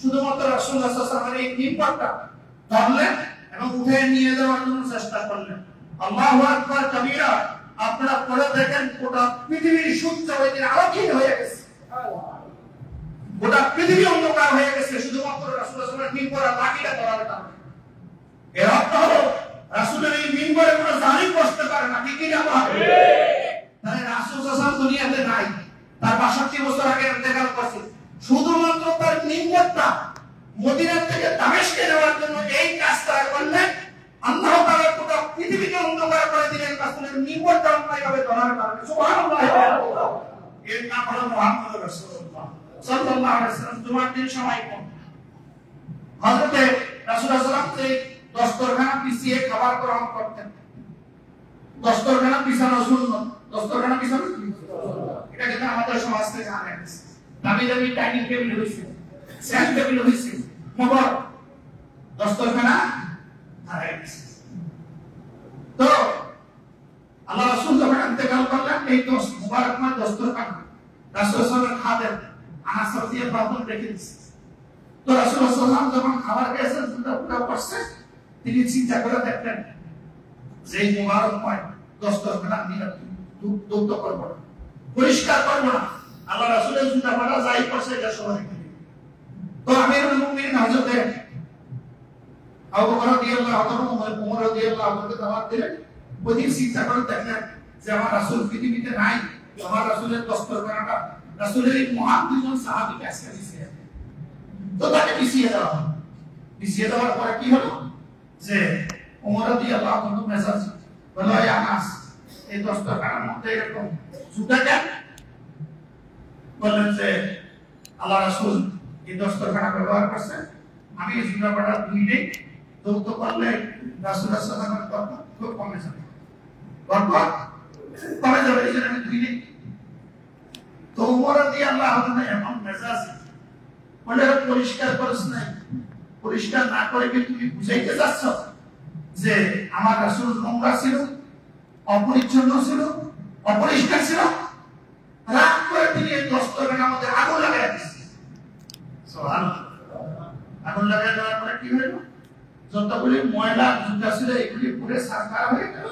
শুধুমাত্র রাসূলুল্লাহ সাল্লাল্লাহু আলাইহি ওয়াসাল্লামের এই মিম্বরটা ধরলেন এবং উঠে নিয়ে যাওয়ার জন্য চেষ্টা করলেন। আল্লাহু আকবার কবীরা, আপনারা পড়ে দেখেন গোটা পৃথিবীর সূর্য ওই দিন আলোকিত হয়ে গেছে, গোটা পৃথিবী অন্ধকার হয়ে গেছে শুধুমাত্র রাসূলুল্লাহ সাল্লাল্লাহু আলাইহি ওয়াসাল্লামের মিম্বর আর লাঠিটা ধরার কারণে। এর অর্থ হলো রাসূলের এই মিম্বরে কোনো জালিম বসতে পারে না। ঠিক কি না? তাহলে রাসূল সাল্লাল্লাহু আলাইহি ওয়াসাল্লাম দুনিয়াতে নাই, তার 62 বছর আগে ইন্তেকাল করছে, শুধুমাত্র তার মিম্বরটা মদিনা থেকে দামেস্কে নেওয়ার জন্য এই কাজটা করলেন। আল্লাহ তাআলা গোটা পৃথিবীকে অন্ধকার করে দিলেন রাসূলের মিম্বরটা অন্যায়ভাবে ধরার কারণে। সুবহানাল্লাহ। এর নাম হলো মুহাম্মদুর রাসূলুল্লাহ সাল্লাল্লাহু আলাইহি ওয়াসাল্লাম। জুমার দিন সময় কম, হযরতে রাসূলুল্লাহ সাল্লাল্লাহু আলাইহি ওয়াসাল্লাম দস্তরখানা পিছিয়ে খাবার গ্রহণ করতেন। দস্তরখানা পিছানো সুন্নাত। দস্তরখানা পিছানো এটা কিন্তু আমাদের সমাজ থেকে আনে গেছে। দামি দামি ডাইনিং টেবিল হইছে, চেয়ার টেবিল হইছে, মগর দস্তরখানা হারাই গেছে। তো আল্লাহ রাসূল যখন ইন্তেকাল করলেন, এই মুবারকময় দস্তরখানা রাসূলুল্লাহ সাল্লাল্লাহু আলাইহি ওয়াসাল্লাম খাদেম আনাস রাদিয়াল্লাহু আনহু রেখে দিয়েছেন। তো রাসূলুল্লাহ সাল্লাল্লাহু আলাইহি ওয়াসাল্লাম যখন খাবার খেয়েছেন, চিন্তা করছে, তিনি চিন্তা করে দেখলেন যে এই মুবারকময় দস্তরখানা আমি দুগ্ধ করব না, পরিষ্কার করব না। আল্লাহ রাসূলের চিন্তা করা যাই করছে এটা সবাই দেখে। তো আমিরুল মুমিনিন হযরত আবু বকর রাদিয়াল্লাহু আনহু ওমর রাদিয়াল্লাহু আনহুকে দাওয়াত দিলেন। ওই দিন চিন্তা করে দেখলেন যে আমার রাসূল পৃথিবীতে নাই, আমার রাসূলের দস্তরখানাটা রাসূলের এই মহান দুইজন সাহাবীকে আজকে দিয়েছে। তো তাকে পিছিয়ে দেওয়া হলো। পিছিয়ে দেওয়ার পরে কি হলো যে ওমর রাদিয়াল্লাহু আনহু মেজাজ বলল, এই আনাস, এই দস্তরখানার মধ্যে এরকম জুতা কেন? বললেন যে আল্লাহ রাসূল এই দস্তরখানা ব্যবহার করছেন, আমি এই জুতাটা ধুইলে যৌথ করলে রাসূলুল্লাহ সাল্লাল্লাহু আলাইহি ওয়াসাল্লাম খুব কমে যাবে, বরকত কমে যাবে, এই জন্য আমি ধুইলে। তো ওমর রাদিয়াল্লাহু আনহু এমন মেজাজ বলে, পরিষ্কার করিস নাই, পরিষ্কার না করে কি তুমি বুঝাইতে যাচ্ছ যে আমার রাসূল নোংরা ছিল, অপরিচ্ছন্ন ছিল, অপরিষ্কার ছিল? রাগ করে তিনি এই দস্তরখানার মধ্যে আগুন লাগাই দিয়েছেন। সুবহানাল্লাহ। আগুন লাগাই দেওয়ার পরে কি হলো? যতগুলি ময়লা জুতা ছিল এগুলি পুরো সারকার হয়ে গেল,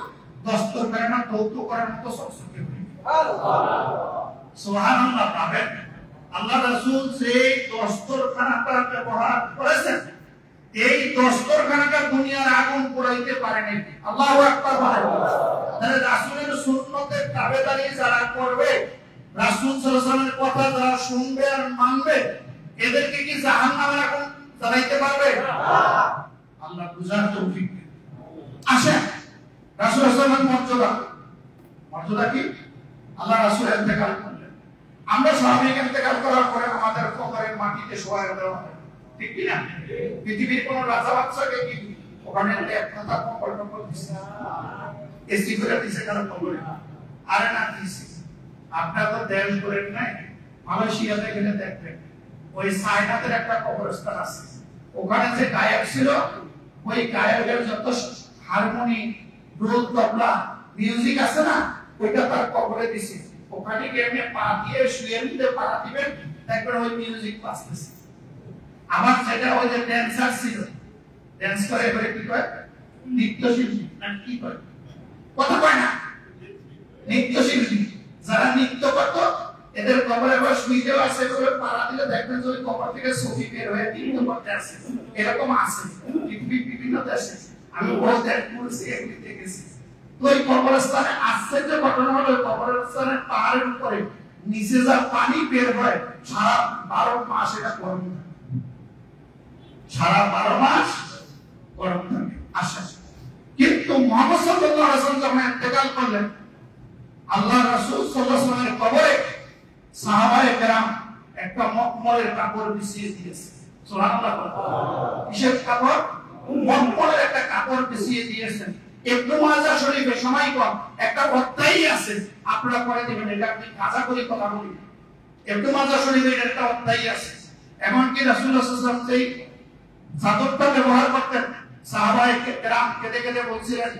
দস্তরখানা তৌত করার মতো চকচকে হয়ে গেল। সুবহানাল্লাহ পাবেন। আল্লাহ রাসূল যে দস্তরখানাটা ব্যবহার করেছেন, এই দস্তরখানাটা দুনিয়ার আগুন পোড়াইতে পারেনি। আল্লাহু আকবার বলেন। তাহলে রাসূলের সুন্নতের তাবেদারি যারা করবে, রাসূল সাল্লাল্লাহু আলাইহি ওয়াসাল্লামের কথা যারা শুনবে আর মানবে, এদেরকে কি জাহান্নামের আগুন জ্বালাইতে পারবে? আল্লাহ বুঝার তৌফিক দিন। আসেন রাসূল সাল্লাল্লাহু আলাইহি ওয়াসাল্লামের মর্যাদা কি? আল্লাহ রাসূল ইন্তেকাল করলেন, আমরা স্বাভাবিক ইন্তেকাল করার পরে আমাদের কবরের মাটিতে শোয়া দেওয়া হয়, ঠিক কি না? পৃথিবীর কোন রাজা বাদশাকে কি ওখানে এক কথা কবর দিছে? এসি করে দিছে কারণ কবরে? আরে না দিছে। আপনারা তো দেশ করেন নাই, মালয়েশিয়াতে গেলে দেখবেন ওই সাইনাতের একটা কবরস্থান আছে, ওখানে যে গায়ক ছিল, ওই গায়কের যত হারমোনি, ঢোল, তবলা, মিউজিক আছে না, ওইটা তার কবরে দিছে। ওখানে গিয়ে আপনি পা দিয়ে শুয়ে নিতে পারা দিবেন, দেখবেন ওই মিউজিক বাজতেছে। আমার যেটা ওই যে ড্যান্সার ছিল, ড্যান্স করে এবারে কি করে? নৃত্যশিল্পী না কি করে? কথা কয় না, নৃত্যশিল্পী। যারা নৃত্য করত এদের কবরে বসে শুয়ে দেওয়া আছে, বলে পাড়া দিলে দেখবেন যে ওই কবর থেকে ছবি বের হয়ে নৃত্য করতে আসে। এরকম আছে বিভিন্ন দেশে, আমি বহু দেশ ঘুরছি, এগুলি দেখেছি। তো ওই কবরস্থানে আশ্চর্য ঘটনা হলো, ওই কবরস্থানের পাহাড়ের উপরে নিচে যা পানি বের হয়, সারা 12 মাস এটা গরম থাকে, সারা 12 মাস গরম থাকে। আচ্ছা, কিন্তু মুহাম্মদ সাল্লাল্লাহু আলাইহি ওয়াসাল্লাম যখন ইন্তেকাল করলেন, আল্লাহ রাসূল সাল্লাল্লাহু আলাইহি ওয়াসাল্লামের কবরে সাহাবায়ে কেরাম একটা মখমলের কাপড় বিছিয়ে দিয়েছে। সুবহানাল্লাহ। কিসের কাপড়? মখমলের একটা কাপড় বিছিয়ে দিয়েছেন। ইবনে মাজাহ শরীফে সময় কম, একটা অধ্যায় আছে, আপনারা পড়ে দিবেন, এটা আপনি কাজা করে কথা বলি। ইবনে মাজাহ শরীফে একটা অধ্যায় আছে। এমনকি রাসূলুল্লাহ সাল্লাল্লাহু আলাইহি ওয়াসাল্লাম সেই চাদরটা ব্যবহার করতেন, সাহাবায়ে কেরাম কেঁদে কেঁদে বলছিলেন,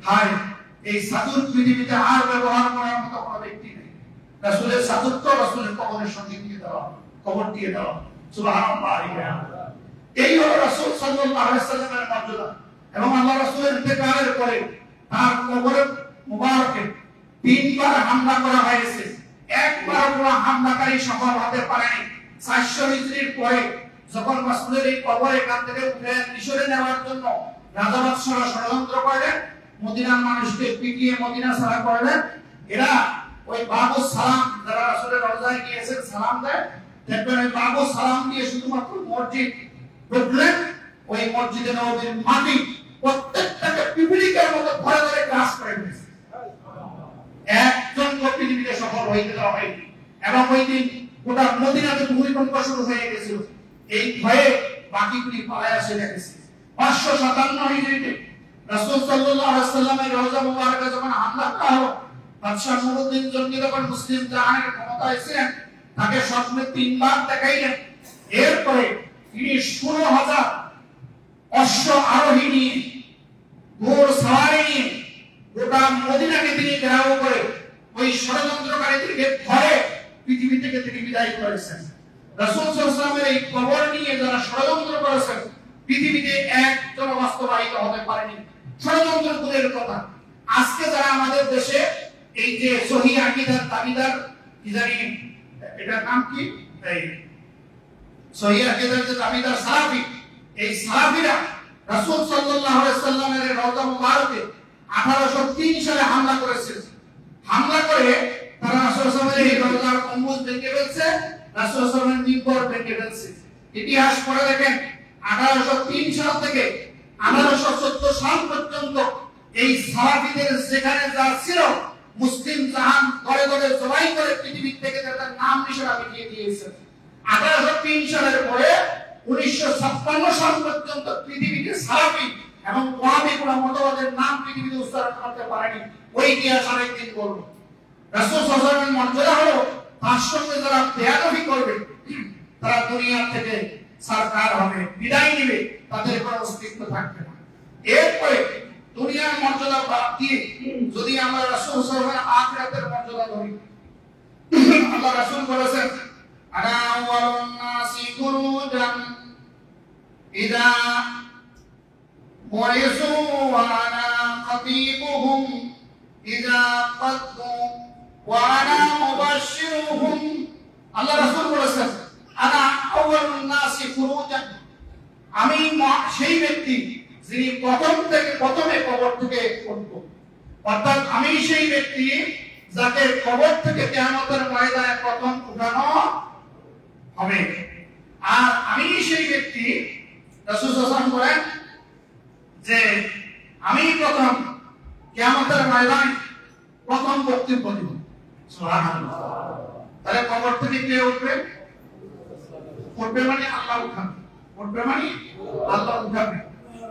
হায় এই চাদর পৃথিবীতে আর ব্যবহার করার মতো কোনো ব্যক্তি নেই। রাসূলের চাদর তো রাসূলের কবরের সঙ্গে দিয়ে দেওয়া, কবর দিয়ে দেওয়া। সুবহানাল্লাহ। এই হলো রাসূল সাল্লাল্লাহু আলাইহি ওয়াসাল্লামের মর্যাদা। এবং আল্লাহ রাসূলের ইন্তেকালের পরে তার কবরের মুবারকে 3 বার হামলা করা হয়েছে, একবার পুরো হামলাকারী সফল হতে পারেনি। 400 হিজরির পরে যখন রাসূলের এই কবর এখান থেকে উঠে মিশরে নেওয়ার জন্য রাজা বাদশাহরা ষড়যন্ত্র করলেন, মদিনার মানুষকে পিটিয়ে মদিনা ছাড়া করলেন, এরা ওই বাবু সালাম, যারা রাসূলের রওজায় গিয়েছেন সালাম দেয়, দেখবেন ওই বাবু সালাম দিয়ে শুধুমাত্র মসজিদ ঢুকলেন, ওই মসজিদে নববীর মাটি প্রত্যেকটাকে পিপিলিকার মতো ধরে ধরে গ্রাস করে ফেলেছে। একজন পৃথিবীতে সফল হইতে দেওয়া হয়নি। এবং ওই দিন গোটা মদিনাতে ভূমিকম্প শুরু হয়ে গেছিল, এই ভয়ে বাকিগুলি পালায় আসে গেছে। 557 হিজরিতে রাসূল সাল্লাল্লাহু আলাইহি ওয়াসাল্লামের রওজা মুবারকে যখন হামলা করা হলো, বাদশা নুরউদ্দিন জঙ্গি যখন মুসলিম জাহানের ক্ষমতায় ছিলেন, তাকে স্বপ্নে 3 বার দেখাইলেন। এরপরে তিনি 16,000 অশ্ব আরোহী নিয়ে, ঘোড় সাওয়ারি নিয়ে গোটা মদিনাকে তিনি ঘেরাও করে ওই ষড়যন্ত্রকারীদেরকে ধরে পৃথিবী থেকে তিনি বিদায় করেছেন। রাসূল সাল্লাল্লাহু আলাইহি ওয়াসাল্লামের এই কবর নিয়ে যারা ষড়যন্ত্র করেছেন, পৃথিবীতে একজন বাস্তবায়িত হতে পারেনি। ষড়যন্ত্র দূরের কথা, আজকে যারা আমাদের দেশে এই যে সহিহ আকীদার দাবিদার, কি জানি এটার নাম কি, এই সহিহ আকীদার যে দাবিদার সালাফি, এই সালাফিরা রাসূল সাল্লাল্লাহু আলাইহি ওয়াসাল্লামের রওজা মুবারকে 1803 সালে হামলা করেছে। হামলা করে তারা রাসূল সাল্লাল্লাহু আলাইহি ওয়াসাল্লামের এই রওজার গম্বুজ ভেঙে ফেলছে, রাসূল সাল্লাল্লাহু আলাইহি ওয়াসাল্লামের মিম্বর ভেঙে ফেলছে। ইতিহাস পড়ে দেখেন, 1803 সাল থেকে 1814 সাল পর্যন্ত এই সালাফিদের যেখানে যা ছিল, মুসলিম জাহান ঘরে ঘরে জবাই করে পৃথিবী থেকে তাদের নাম নিশানা মিটিয়ে দিয়েছে। 1803 সালের পরে 1956 সাল পর্যন্ত পৃথিবীতে সালাফি এবং ওয়াহাবি কোন মতবাদের নাম পৃথিবীতে উচ্চারণ করতে পারেনি। ওই ইতিহাস আরেকদিন বলব। রাসূল সাল্লাল্লাহু আলাইহি ওয়াসাল্লামের মর্যাদা হলো, তার সঙ্গে যারা বেয়াদবি করবে তারা দুনিয়া থেকে সরকার হবে, বিদায় নেবে, তাদের কোনো অস্তিত্ব থাকবে না। এরপরে দুনিয়ার মর্যাদা বাদ দিয়ে যদি আমরা রাসূল সাল্লাল্লাহু আলাইহি ওয়াসাল্লামের আখিরাতের মর্যাদা ধরি, আল্লাহ রাসূল বলেছেন, আনা আওয়ালুন নাসি খুরুজান ইদা ওয়াইসু ওয়া আনা খাতিবুহুম ইদা কাদু ওয়া আনা মুবাশশিরুহুম, আল্লাহ রাসূল বলেছেন আনা আউয়ালুন নাসি খুরুজান, আমি সেই ব্যক্তি যিনি প্রথমে কবর থেকে উঠব, অর্থাৎ আমি সেই ব্যক্তি যাকে কবর থেকে কিয়ামতের ময়দানে প্রথম উঠানো হবে। আর আমি সেই ব্যক্তি, রাসূল সাল্লাল্লাহু আলাইহি ওয়াসাল্লাম বলেন যে আমি প্রথম কিয়ামতের ময়দানে প্রথম বক্তব্য দিব। সুবহানাল্লাহ। তাহলে কবর থেকে কে উঠবে? উঠবে মানে আল্লাহ উঠাবে, উঠবে মানে আল্লাহ উঠাবে।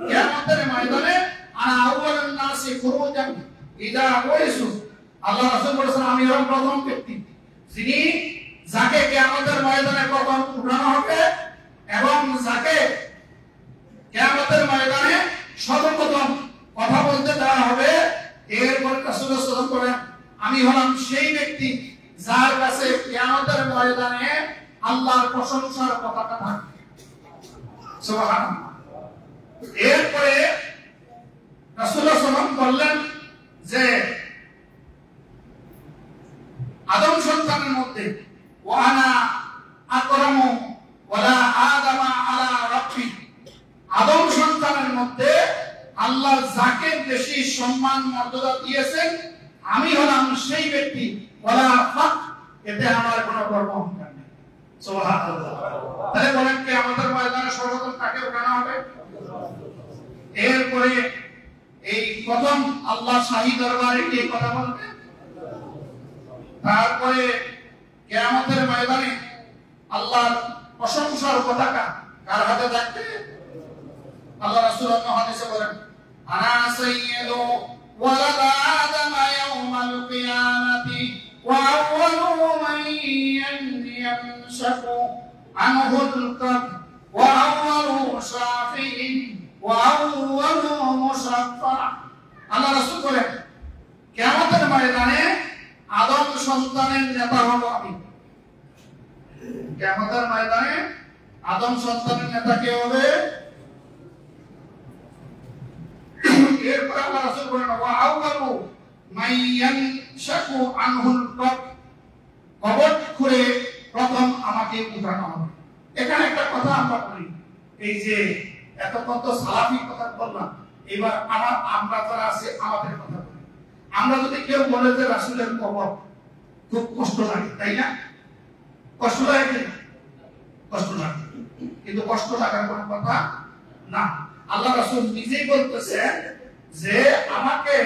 কিয়ামতের ময়দানে আনা আউয়ালুন নাসি খুরুজান ইদা ওয়াইসু, আল্লাহ রাসূল বলেছেন আমি হলাম প্রথম ব্যক্তি যিনি যাকে কিয়ামতের ময়দানে প্রথম উঠানো হবে এবং যাকে কিয়ামতের ময়দানে সর্বপ্রথম কথা বলতে দেওয়া হবে। এরপর রাসূল সাল্লাল্লাহু আলাইহি ওয়াসাল্লাম বলেন আমি হলাম সেই ব্যক্তি যার কাছে কিয়ামতের ময়দানে আল্লাহর প্রশংসার পতাকা থাকবে। সুবহানাল্লাহ। এরপরে রাসূলুল্লাহ সাল্লাল্লাহু আলাইহি ওয়াসাল্লাম বললেন যে আদম সন্তানের মধ্যে ওয়ানা আকরামু ওয়ালা আদামা আলা রাব্বি, আদম সন্তানের মধ্যে আল্লাহ যাকে বেশি সম্মান মর্যাদা দিয়েছেন আমি হলাম সেই ব্যক্তি, ওয়ালা ফাক, এতে আমার কোনো গর্ব অহংকার নেই। সুবহানাল্লাহ। তাহলে বলেন কি আমাদের ময়দানে সর্বপ্রথম কাকে উঠানো হবে? এরপরে এই প্রথম আল্লাহ শাহী দরবারে গিয়ে কথা বলবে। তারপরে কিয়ামতের ময়দানে আল্লাহর প্রশংসার পতাকা কার হাতে থাকবে? আল্লাহ রাসূল অন্য হাদিসে বলেন আনা সাইয়্যিদু ওয়ালাদ আদম ইয়াওমাল কিয়ামাতি ওয়া আউয়ালু মান ইয়ানশাকু আনহুল কাব ওয়া আউয়ালু শাফিইন ওয়া আউয়ালু মুশাফফা। আল্লাহ রাসূল বলেন কিয়ামতের ময়দানে আদম সন্তানের নেতা হব আমি। কিয়ামতের ময়দানে আদম সন্তানের নেতা কে হবে? এরপর আল্লাহ রাসূল বলেন ওয়া আউয়ালু মান ইয়ানশাকু আনহুল কাব, কবর খুঁড়ে প্রথম আমাকে উঠানো হবে। এখানে একটা কথা আমরা বলি, এই যে এতক্ষণ তো সালাফি কথা বললাম, এবার আমরা যারা আছে আমাদের কথা বলি। আমরা যদি কেউ বলে যে রাসূলের কবর খুব কষ্ট লাগে, তাই না? কষ্ট লাগে কিনা? কষ্ট লাগে, কিন্তু কষ্ট লাগার কোনো কথা না। আল্লাহ রাসূল নিজেই বলতেছেন যে আমাকে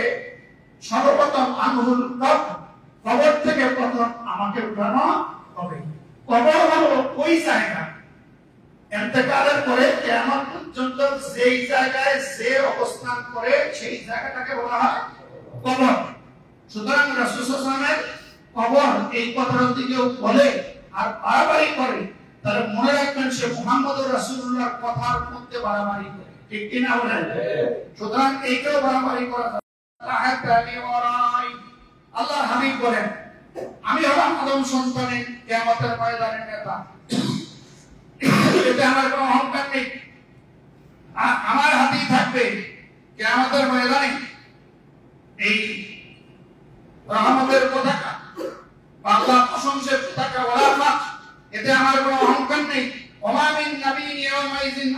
সর্বপ্রথম আনহুল কাব, কবর থেকে প্রথম আমাকে উঠানো হবে। কবর হলো ওই জায়গা ইন্তেকালের পরে কিয়ামত পর্যন্ত যেই জায়গায় যে অবস্থান করে সেই জায়গাটাকে বলা হয় কবর। সুতরাং রাসূল সাল্লাল্লাহু আলাইহি ওয়াসাল্লামের কবর এই কথাটা যদি কেউ বলে আর বাড়াবাড়ি করে তাহলে মনে রাখবেন সে মুহাম্মদুর রাসূলুল্লাহর কথার মধ্যে বাড়াবাড়ি করে, ঠিক কি না বলেন? সুতরাং এইটাও বাড়াবাড়ি করা যাবে না। আল্লাহ হাবিব বলেন আমি হলাম আদম সন্তানের কিয়ামতের ময়দানের নেতা, এতে আমার কোনো অহংকার নেই। আমার হাতেই থাকবে কিয়ামতের ময়দানে এই রহমতের পতাকা, আল্লাহ প্রশংসার পতাকা, ওয়ালা ফাখ, এতে আমার কোনো অহংকার নেই। ওমা মিন নাবিয়্যিন ইয়াওমাইযিন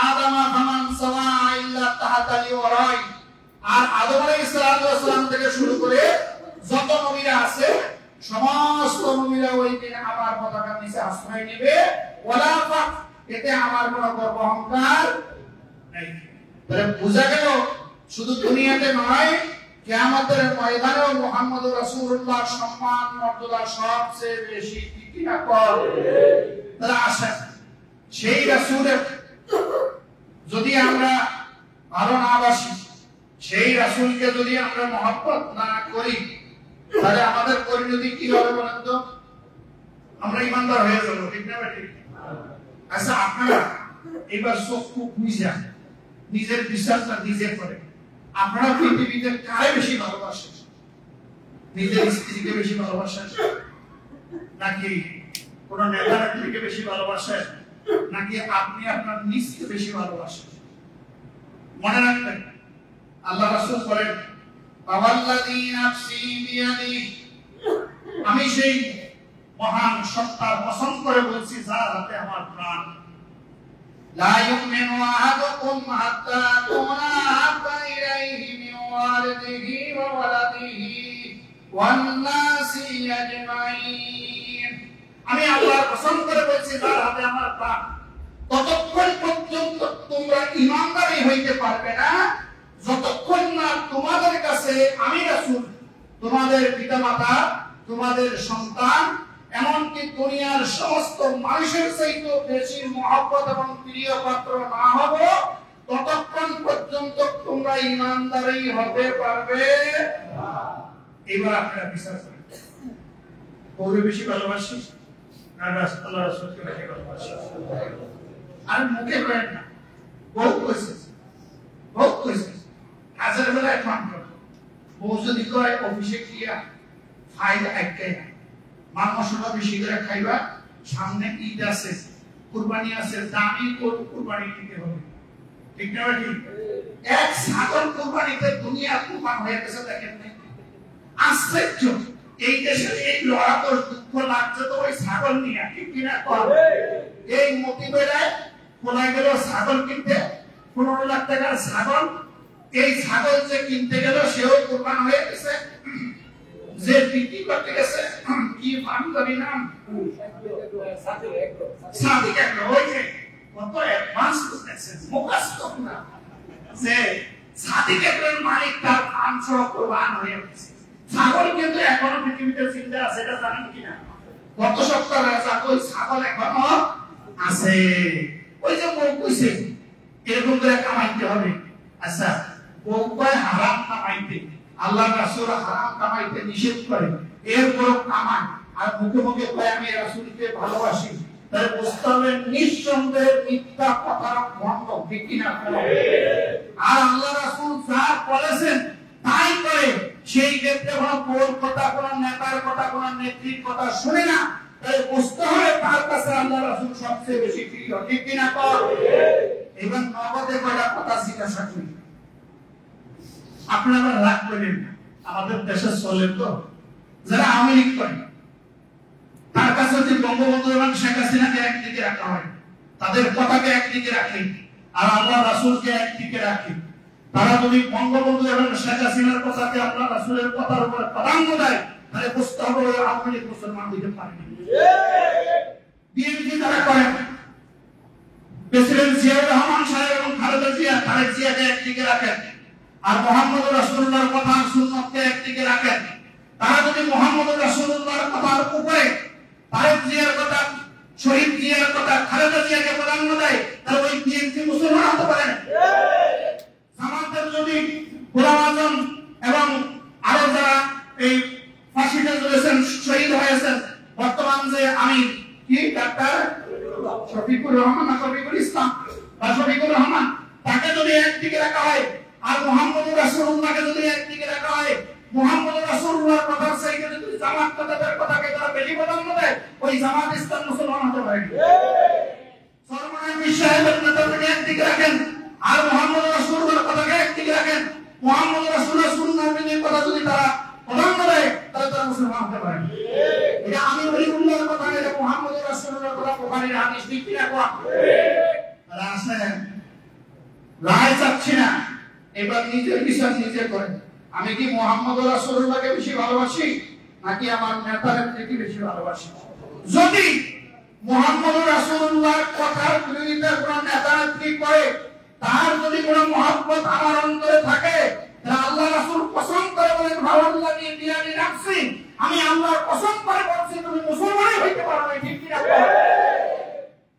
আদামা ফামান সাওয়া ইল্লা তাহাতা লিওয়ারাই। আর আদম আলাইহিস সালাম থেকে শুরু করে যত নবীরা আছে সমস্ত নবীরা ওই দিন আমার পতাকার নিচে আশ্রয় নেবে। ওয়ালা ফাখ, এতে আমার কোনো গর্ব অহংকার নেই। তাহলে বোঝা গেল শুধু দুনিয়াতে নয়, কিয়ামতের ময়দানেও মুহাম্মদুর রাসূলুল্লাহর সম্মান মর্যাদা সবচেয়ে বেশি, কি না কর? তাহলে আসেন সেই রাসূলের যদি আমরা ভালো না বাসি, সেই রাসূলকে যদি আমরা মহব্বত না করি, তাহলে আমাদের পরিণতি কি হবে বলেন তো? আমরা ইমানদার হয়ে যাব, ঠিক না ঠিক? আচ্ছা আপনারা এবার চক্ষু বুঝা নিজের বিশ্বাসটা নিজে করে, আপনারা পৃথিবীতে কারে বেশি ভালোবাসেন? নিজের স্ত্রীকে বেশি ভালোবাসেন, নাকি কোন নেতাকে বেশি ভালোবাসেন, নাকি আপনি আপনার নিজকে বেশি ভালোবাসেন? মনে রাখবেন আল্লাহ রাসূল বলেন ফাওয়াল্লাযী নাফসি বিয়াদিহি, আমি সেই মহান সত্তার কসম করে বলছি যার হাতে আমার প্রাণ, লা ইউমিনু আহাদুকুম হাত্তা তুনা হাব্বা ইলাইহি মিন ওয়ালিদিহি ওয়া ওয়ালাদিহি ওয়ান নাসি আজমাইন। আমি আল্লাহর কসম করে বলছি যার হাতে আমার প্রাণ, ততক্ষণ পর্যন্ত তোমরা ঈমানদারই হইতে পারবে না যতক্ষণ না তোমাদের কাছে আমি রাসূল, তোমাদের পিতামাতা, তোমাদের সন্তান, এমনকি দুনিয়ার সমস্ত মানুষের চাইতে বেশি মহব্বত এবং প্রিয় পাত্র না হব, ততক্ষণ পর্যন্ত তোমরা ঈমানদারই হতে পারবে না। এবার আপনারা বিচার করেন, বউকে বেশি ভালোবাসি না আল্লাহ রাসূলকে বেশি ভালোবাসি? আর মুখে করেন না, বউ কইছে, বউ কইছে কাজের বেলায় ফোন করো, বউ যদি কয় অফিসে গিয়া ফাইল একটাই না, মাল মশলা বেশি করে খাইবা, সামনে ঈদ আছে, কুরবানি আছে, দামি গরু কুরবানি দিতে হবে, ঠিক না? ঠিক। এক ছাগল কুরবানিতে দুনিয়া কুরবান হয়ে গেছে, দেখেন নাই? আশ্চর্য, এই দেশের এই লড়া তো দুঃখ লাগছে তো ওই ছাগল নিয়ে, ঠিক কিনা? এই মতিবেড়ায় কোনায় গেল ছাগল কিনতে, 15 লাখ টাকার ছাগল, এই ছাগল যে কিনতে গেল সেও কুরবান হয়ে গেছে, যে বিক্রি করতে গেছে কি বান্ধবী নাম সাদিক একটা, ওই যে কত অ্যাডভান্স করতেছে মুখস্থ না, যে সাদিক একটা মালিক তার আংশ কুরবান হয়ে গেছে। ছাগল কিন্তু এখনো পৃথিবীতে জিন্দা আছে, এটা জানেন কিনা? গত সপ্তাহে রাজা ওই ছাগল এখনো আছে। ওই যে বউ কইছে এরকম করে কামাইতে হবে, আচ্ছা বউ কয় হারাম কামাইতে, আল্লাহ রাসূল হারাম কামাইতে নিষেধ করে, এরপর কামায়, আর মুখে মুখে কয় আমি রাসূলকে ভালোবাসি, তাহলে বুঝতে হবে নিঃসন্দেহে মিথ্যা কথার ভণ্ড, ঠিক কিনা? আর আল্লাহ রাসূল যা বলেছেন তাই করে, সেই ক্ষেত্রে কোনো বউর কথা, কোনো নেতার কথা, কোনো নেত্রীর কথা শুনে না, তাই বুঝতে হবে তার কাছে আল্লাহ রাসূল সবচেয়ে বেশি প্রিয়, ঠিক কিনা? এবং নগদে কয়টা কথা জিজ্ঞাসা করি, আপনারা রাগ করেন না, আমাদের দেশে চলে তো যারা আওয়ামী লীগ করে, তার কাছে যদি বঙ্গবন্ধু এবং শেখ হাসিনাকে একদিকে রাখা হয়, তাদের কথাকে একদিকে রাখে, আর আল্লাহ রাসূলকে একদিকে রাখে, তারা যদি বঙ্গবন্ধু এবং শেখ হাসিনার কথাকে আল্লাহ রাসূলের কথার উপরে প্রাধান্য দেয়, তাহলে বুঝতে হবে ওই আওয়ামী লীগ মুসলমান হইতে পারেনি। বিএনপি তারা করে, প্রেসিডেন্ট জিয়াউর রহমান সাহেব এবং খালেদা জিয়া তারেক জিয়াকে একদিকে রাখেন, আর মুহাম্মদ রাসূলুল্লাহর কথা সুন্নাতকে একদিকে রাখেন। তারা যদি মুহাম্মদ রাসূলুল্লাহর কথার উপরে তারেক জিয়ার কথা, শহীদ জিয়ার কথা, খালেদা জিয়াকে প্রাধান্য দেয়, তাহলে ওই বিএনপি মুসলমান হতে পারে না। জামাতের যদি গোলাম আজম এবং আরো যারা এই ফাঁসিতে ঝুলেছেন, শহীদ হয়েছেন, বর্তমান যে আমি কি ডাক্তার শফিকুর রহমান না শফিকুল ইসলাম বা শফিকুর রহমান, তাকে যদি একদিকে রাখা হয়, আর মুহাম্মদ রাসূলুল্লাহকে যদি একদিকে রাখা হয়, মুহাম্মদ রাসূলুল্লাহর কথার চাইতে যদি জামাত তাদের কথাকে তারা বেশি প্রাধান্য দেয়, ওই জামাত ইসলাম মুসলমান হতে পারে। সরমানের সাহেবের নেতাকে একদিকে রাখেন, আর মুহাম্মদ রাসূলুল্লাহর কথাকে একদিকে রাখেন, মুহাম্মদ রাসূলের সুন্নাহর কথা যদি তারা প্রাধান্য দেয়, তাহলে তারা মুসলমান হতে পারে। এটা আমি ওলিউল্লাহর কথা, এটা মুহাম্মদ রাসূলুল্লাহর কথা, বুখারীর হাদিস, ঠিক কি না? তারা আসেন রায় চাচ্ছি না, এবার নিজের বিচার নিজে করেন। আমি কি মুহাম্মদ রাসূলুল্লাহকে বেশি ভালোবাসি নাকি আমার নেতাকে বেশি ভালোবাসি? যদি মুহাম্মদ রাসূলুল্লাহর কথার বিরোধিতা কোন নেতা নেত্রী করে, তার যদি কোনো মহব্বত আমার অন্তরে থাকে, তাহলে আল্লাহ রাসূল কসম করে বলেন, ভাওয়াল্লাযী বিয়াদি নাফসি, আমি আল্লাহর কসম করে বলছি তুমি মুসলমানই হইতে পারো না, ঠিক কি না?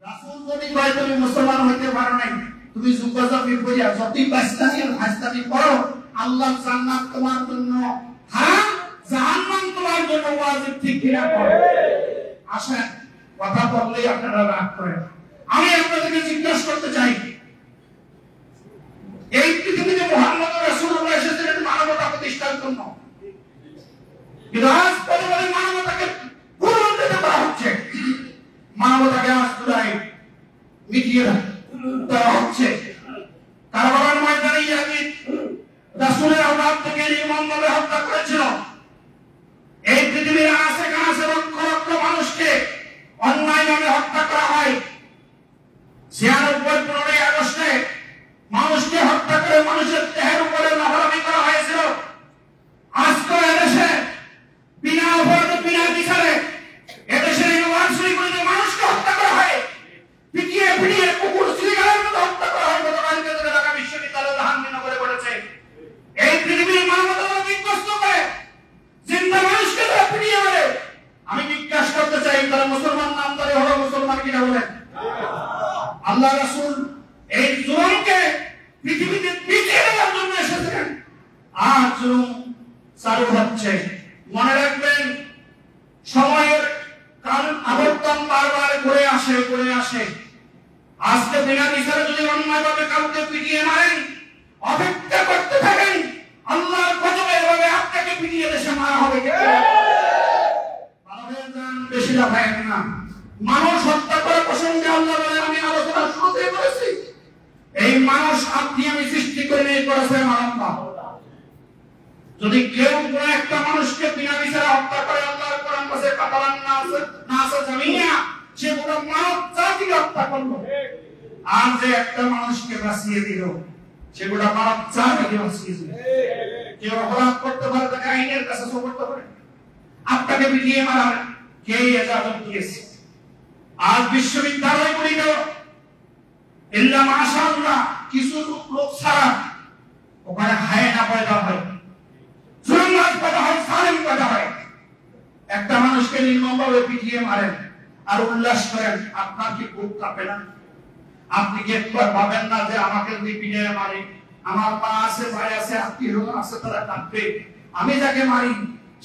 রাসূল যদি কয় তুমি মুসলমান হইতে পারো না, তুমি যুগযুগ করিয়া যতই বাস্তানি আর হাসতানি করো, আল্লাহর জান্নাত তোমার জন্য হারাম, জাহান্নাম তোমার জন্য ওয়াজিব, ঠিক কি না? আসেন, কথা বললেই আপনারা রাগ করেন। আমি আপনাদেরকে জিজ্ঞাসা করতে চাই, এই পৃথিবীতে মুহাম্মদ রাসূলুল্লাহ এসেছিলেন মানবতা প্রতিষ্ঠার জন্য, কিন্তু আজ পরিবারে মানবতাকে পুনরুজ্জীবিত করা হচ্ছে, মানবতাকে আজ পুরাই মিটিয়ে দেওয়া হচ্ছে। কারবালার ময়দানে ইয়াজিদ রাসূলের আওলাদ থেকে নির্মমভাবে হত্যা করেছিল। এই পৃথিবীর আশেপাশে লক্ষ লক্ষ মানুষকে অন্যায়ভাবে হত্যা করা হয়। ৯৬-১৫ আগস্টে মানুষকে হত্যা করে মানুষের দেহের উপরে লাফালাফি করা হয়েছিল। আজকে এদেশে বিনা অপরাধে বিনা বিচারে এদেশের ইউনিভার্সিটিগুলিতে মানুষকে হত্যা করা হয়, পিটিয়ে পিটিয়ে কুকুর শ্রীগালের মতো হত্যা করা হয়। গতকালকে ঢাকা বিশ্ববিদ্যালয় জাহাঙ্গীরনগরে করেছে। এই পৃথিবীর মানবতা বিধ্বস্ত করে জিন্দা মানুষকে তারা পিটিয়ে মারে। আমি জিজ্ঞাসা করতে চাই, তারা মুসলমান নামধারী হলো মুসলমান কিনা বলেন? আল্লাহ রাসূল এই জুলুমকে পৃথিবীতে পিটিয়ে দেওয়ার জন্য এসেছেন। আর জুলুম চালু হচ্ছে। মনে রাখবেন, সময়ের কাল আবর্তন বারবার ঘুরে আসে। আজকে বিনা বিচারে যদি অন্যায়ভাবে কাউকে পিটিয়ে মারেন, অপেক্ষা করতে থাকেন, আল্লাহর গজবে এভাবে আপনাকে পিটিয়ে দেশে মারা হবে। ভালো হয়ে যান, বেশি লাফায়েন না। মানুষ হত্যা করার প্রসঙ্গে আল্লাহ বলে, আমি আলোচনা শুরুতেই বলেছি, এই মানুষ আপনি আমি সৃষ্টি করে নিয়ে করেছে মানব। যদি কেউ কোনো একটা মানুষকে বিনা বিচারে হত্যা করে, আল্লাহর কোরআন বলে কাতালান নাস জামিয়া, সে পুরো মানব জাতিকে হত্যা করলো। আর যে একটা মানুষকে বাঁচিয়ে দিল, সেগুলো মানব জাতিকে বাঁচিয়ে দিল। কেউ অপরাধ করতে পারে, তাকে আইনের কাছে সোপর্দ করে। আপনাকে পিটিয়ে মারার কে ইজাজত দিয়েছে? আজ বিশ্ববিদ্যালয়গুলিতে ইল্লা মাশাআল্লাহ কিছু লোক ছাড়া ওখানে হায়না পয়দা হয়, জুলুমবাজ পয়দা হয়, জালিম পয়দা হয়। একটা মানুষকে নির্মমভাবে পিটিয়ে মারেন আর উল্লাস করেন, আপনার কি বুক কাঁপে না? আপনি কি একবার ভাবেন না যে আমাকে যদি পিটিয়ে মারে, আমার মা আছে, ভাই আছে, আত্মীয় আছে, তারা কাঁদবে। আমি যাকে মারি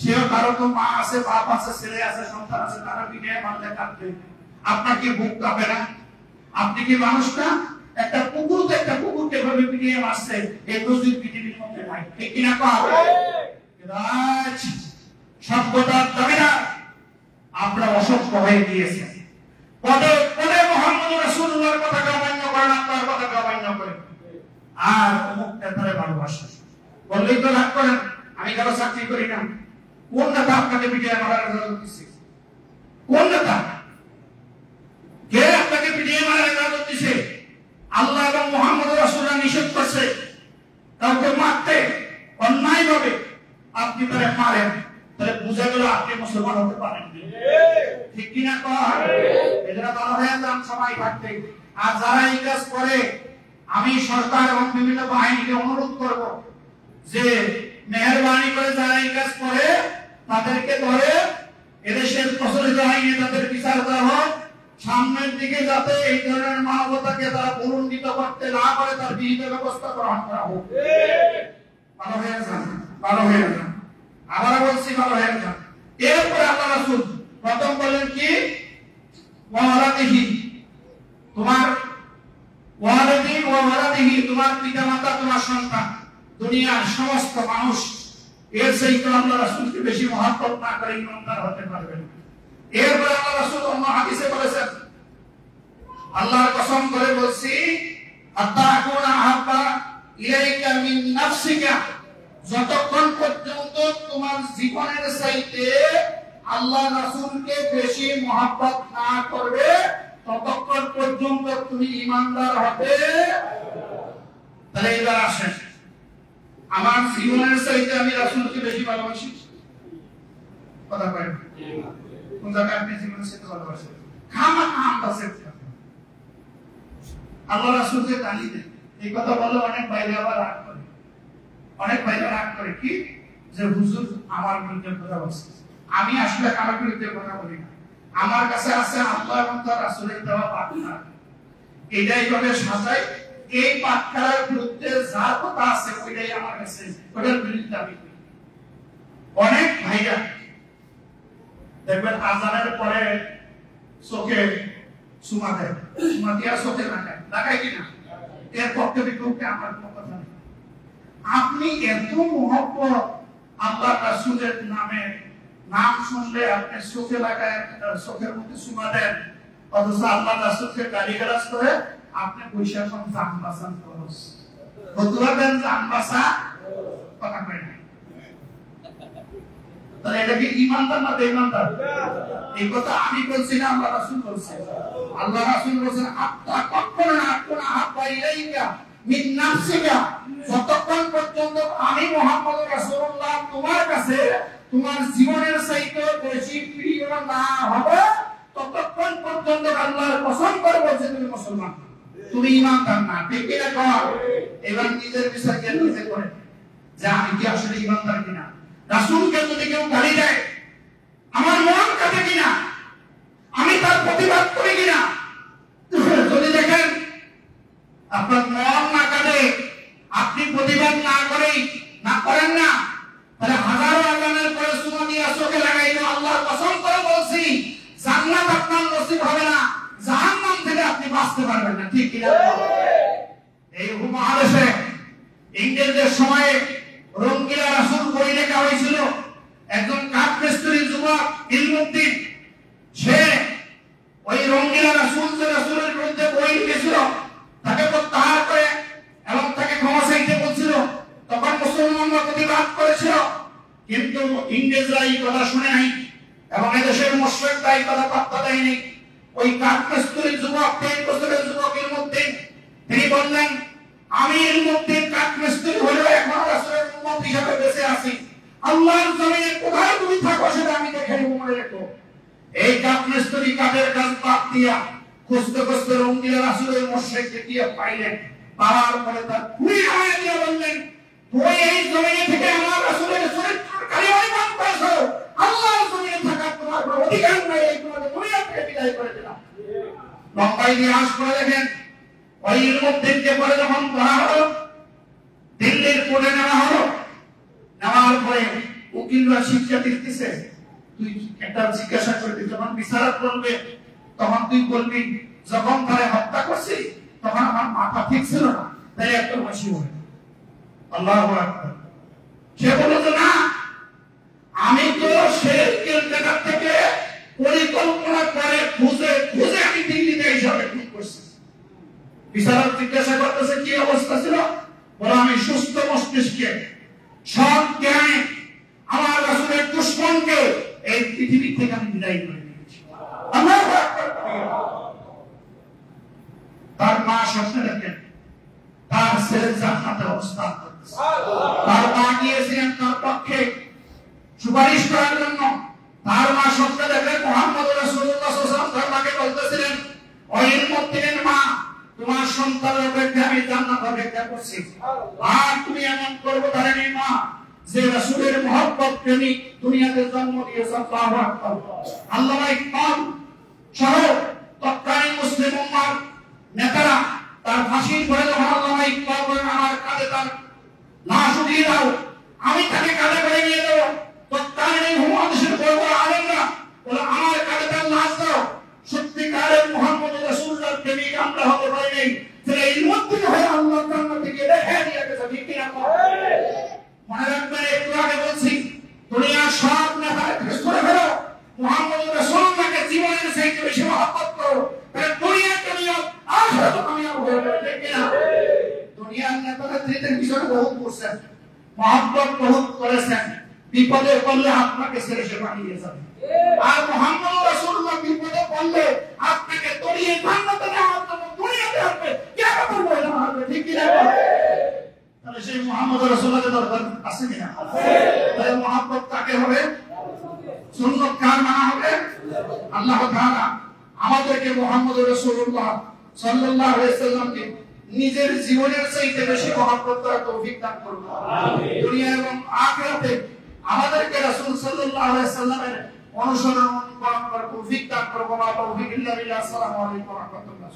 সেও, কারো তো মা আছে, বাপ আছে, ছেলে আছে, সন্তান আছে, তারা পিটিয়ে মারলে কাঁদবে। আপনার কি বুক কাঁপে না? আপনি কি মানুষ না? একটা কুকুরকে ভাবে পিটিয়ে মারছে, এই নজির পৃথিবীর মধ্যে নাই, ঠিক কিনা? সভ্যতার দাবিরা আপনারা অসভ্য হয়ে গিয়েছেন। পদে পদে মুহাম্মদ রাসূলুল্লাহর কথাকে অমান্য করেন, আপনার কথাকে অমান্য করেন। আর অমুক নেতারে ভালোবাসা বললেই তো রাগ করেন। আমি কারো চাকরি করি না। কোন নেতা আপনাকে পিটিয়ে মারার ইজাজত দিচ্ছে? কোন নেতা? কে আপনাকে পিটিয়ে মারার ইজাজত দিচ্ছে? আল্লাহ এবং মুহাম্মদ রাসূলুল্লাহ নিষেধ করছে কাউকে মারতে অন্যায়ভাবে। আপনি তারে মারেন, তাহলে বুঝা গেল আপনি মুসলমান হতে পারেন, ঠিক কিনা? এজন্য ভালো হয়ে যান সবাই থাকতে। আর যারা এই কাজ করে, আমি সরকার এবং বিভিন্ন বাহিনীকে অনুরোধ করব যে মেহেরবানি করে যারা এই কাজ করে তাদেরকে ধরে এদেশের প্রচলিত আইনে তাদের বিচার করা হোক। সামনের দিকে যাতে এই ধরনের মানবতাকে তারা পুনর্নিত করতে না পারে, তার বিহিত ব্যবস্থা গ্রহণ করা হোক। ভালো হয়ে যান, ভালো হয়ে যান। আবার বলছি, ভালো হয়ে যান। এরপরে আল্লাহ রাসূল প্রথম বলেন কি? ওয়ালাদিহি, তোমার ওয়ালাদি ওয়া ওয়ালাদিহি, তোমার পিতামাতা, তোমার সন্তান, দুনিয়ার সমস্ত মানুষ। এর চাইতে আল্লাহ রাসূলকে বেশি মহব্বত না করে ইমানদার হতে পারবে না। এরপরে আল্লাহ রাসূল অন্য হাদিসে বলেছেন, আল্লাহর কসম করে বলছি, আতাকুনা আহাব্বা ইলাইকা মিন নাফসিকা, যতক্ষণ পর্যন্ত তোমার জীবনের চাইতে আল্লাহ রাসূলকে বেশি মহব্বত না করবে, ততক্ষণ পর্যন্ত তুমি ঈমানদার হবে। তাহলে এবার আসেন, আমার জীবনের চাইতে আমি রাসূলকে বেশি ভালোবাসি। কথা কয় কোন জায়গায় আপনি জীবনের চাইতে ভালোবাসেন? খামাখা আমরা চাইতে আল্লাহ রাসূলকে গালি দেন। এই কথা বলে অনেক ভাইরা আবার রাগ করে। অনেক ভাইরা রাগ করে কি যে হুজুর আমার বিরুদ্ধে কথা বলছে। আমি আসলে কারো বিরুদ্ধে কথা বলি না। আমার কাছে আছে আল্লাহ এবং তার রাসূলের দেওয়া পাঠখানা, এটাই ভাবে সাজাই। এই পাঠখানার বিরুদ্ধে যা কথা আছে ওইটাই আমার কাছে, ওটার বিরুদ্ধে আমি করি। অনেক ভাইরা দেখবেন আজানের পরে চোখে চুমা দেয়, চুমা দিয়া চোখে লাগায় কিনা, এর পক্ষে বিপক্ষে আমার কোনো কথা নেই। আপনি এত মহব্বত আল্লাহ রাসূলের নামে, নাম শুনলে আপনি চোখে লাগায়, চোখের মধ্যে চুমা দেন, অথচ আল্লাহ রাসূলকে গালিগালাজ করে আপনি পয়সা সব জান বাঁচান খরচ, ফতুয়া দেন জান বাঁচা। কথা কয় না। তাহলে এটা কি ঈমানদার না বেঈমানদার? এই কথা আমি বলছি না, আল্লাহ রাসূল বলছেন। আল্লাহ রাসূল বলেন আত্তা কখনো না আত্তা হাব্বা ইলাইকা মিন নাফসিকা, যতক্ষণ পর্যন্ত আমি মুহাম্মদ রাসূলুল্লাহ তোমার কাছে তোমার জীবনের চাইতে বেশি প্রিয় না হবে, ততক্ষণ পর্যন্ত আল্লাহর কসম করে বলছে তুমি মুসলমান, তুমি ঈমানদার না। ঠিক কি না? এবার নিজের বিষয় জ্ঞান নিজে করে যে আমি কি আসলে ঈমানদার কিনা। রাসূলকে যদি কেউ গালি দেয়, আমার মন কাঁপে কিনা, আমি তার প্রতিবাদ করি কিনা। যদি দেখেন আপনার মন না কাঁদে, আপনি প্রতিবাদ না করেন না, তাহলে হাজারো আজানের পরে সুমা দিয়ে চোখে লাগাইলো, আল্লাহর কসম করে বলছি জান্নাত আপনার নসিব হবে না, জাহান্নাম থেকে আপনি বাঁচতে পারবেন না। ঠিক কিনা? এই উপমহাদেশে ইংরেজদের সময়ে রঙ্গিলা রাসূল বই লেখা হয়েছিল। একজন কাঠমিস্ত্রি যুবক ইলমুদ্দিন, সে ওই রঙ্গিলা রাসূল যে রাসূলের বিরুদ্ধে বই লিখেছিল তাকে প্রত্যাহার করে এবং তাকে ক্ষমা চাইতে বলছিল। তখন মুসলমানরা প্রতিবাদ করেছিল, কিন্তু ইংরেজরা এই কথা শুনে নাই এবং এদেশের মুশরিকরা এই কথা পাত্তা দেয়নি। ওই কাঠমিস্ত্রি যুবক 3 বছরের যুবক ইলমুদ্দিন, তিনি বললেন আমি ইলমুদ্দিন কাঠমিস্ত্রি হলেও এখন রাসূলের উম্মত হিসেবে বেঁচে আছি, আল্লাহর জমিনে কোথায় তুমি থাকো সেটা আমি দেখে নেব, মনে রেখো। এই কাঠমিস্ত্রি কাঠের কাজ বাদ দিয়া খুঁজতে খুঁজতে রঙ্গিলা রাসূলের মুশরিককে গিয়ে পাইলেন। পাওয়ার পরে তার খুঁড়ি হয়ে দিয়ে বললেন তুই এই জমিনে থেকে আমার রাসূলের চরিত্রের কালিমায় করেছো, আল্লাহর জমিনে থাকার তোমার কোনো অধিকার নাই, এই তোমাকে দুনিয়া থেকে বিদায় করে দিলাম। লম্বা ইতিহাস করে দেখেন, ওই ইলমুদ্দিনকে পরে যখন ধরা হলো, দিল্লির কোর্টে নেওয়া হলো, নেওয়ার পরে উকিলরা শিক্ষা দিতেছে, তুই একটা জিজ্ঞাসা করবি, যখন বিচারক বলবে তখন তুই বলবি যখন তারে হত্যা করছি তখন আমার মাথা ঠিক ছিল না, তাই একটা হাসি হয়। আল্লাহু আকবার। সে বলল না, আমি তো শেরকের জায়গা থেকে পরিকল্পনা করে খুঁজে খুঁজে আমি দিল্লিতে হিসাবে ঠিক করছি। বিচারক জিজ্ঞাসা করতেছে কি অবস্থা ছিল, বলে আমি সুস্থ মস্তিষ্কে সব জ্ঞানে আমার রাসূলের দুশমনকে এই পৃথিবী থেকে আমি বিদায় করে দিয়েছি। আল্লাহু আকবার। তার মা স্বপ্নে দেখেন তার ছেলে জান্নাতে অবস্থান করতেছে। তার মা গিয়েছিলেন তার পক্ষে সুপারিশ করার জন্য। তার মা স্বপ্নে দেখেন মুহাম্মদ রাসূলুল্লাহ সাল্লাল্লাহু আলাইহি ওয়াসাল্লাম তার মাকে বলতেছিলেন, ওই ইলমুদ্দিনের মা, তোমার সন্তানের অপেক্ষা আমি জান্নাত অপেক্ষা করছি, আর তুমি এমন করবতারিণী মা যে রাসূলের মহব্বত প্রেমিক দুনিয়াতে জন্ম দিয়েছে। আল্লাহু আকবার। আল্লামা ইকবাল সহ তৎকালীন মুসলিম উম্মার নেতারা তার ফাঁসির পরে যখন আল্লামা ইকবাল বলেন আমার কাঁধে তার লাশ উঠিয়ে দাও, আমি তাকে কাঁধে করে নিয়ে দেবো, তৎকালীন এই উপমহাদেশের বড় বড় আলেমরা বলে আমার কাঁধে তার লাশ দাও। সত্যিকারের মুহাম্মদ রাসূলুল্লাহর প্রেমিক আমরা হতে পারি নাই, যারা ইলমুদ্দিন হয়ে আল্লাহর জান্নাতে গিয়ে দেখা দিয়ে গেছে। ঠিক কি না? মনে রাখবেন, একটু আগে বলছি দুনিয়ার সব নেতারা ধরে ফেলো, মুহাম্মদ রাসূলুল্লাহকে জীবনের চাইতে বেশি মহব্বত করো, তাহলে দুনিয়ার কামিয়াব আখিরাতে কামিয়াব হয়ে যাবে। ঠিক কি না? দুনিয়ার নেতারা ত্রিতের বিষয় বহুত করছেন, মহব্বত বহুত করেছেন, বিপদে পড়লে আপনাকে ছেড়ে সে পালিয়ে যাবে। আর মুহাম্মদ রাসূলুল্লাহ বিপদে পড়লে আপনাকে তড়িয়ে জান্নাতে নেওয়ার জন্য দুনিয়াতে আসবে, কেন করবে না হবে। ঠিক কি না? তাহলে সেই মুহাম্মদ রাসূলুল্লাহর দরকার আছে কিনা? তাহলে মহব্বত কাকে হবে? সুন্নাত কার মানা হবে? আল্লাহ তাআলা আমাদেরকে মুহাম্মদ রাসূলুল্লাহ সাল্লাল্লাহু আলাইহি ওয়াসাল্লামকে নিজের জীবনের চাইতে বেশি মহব্বত করার তৌফিক দান করুন। আমিন। দুনিয়া এবং আখিরাতে আমাদেরকে রাসূল সাল্লাল্লাহু আলাইহি ওয়াসাল্লামের অনুসরণ অনুকরণ করার তৌফিক দান করুন। ওয়া তৌফিক ইল্লা বিল্লাহ। আসসালামু আলাইকুম ওয়া রাহমাতুল্লাহ।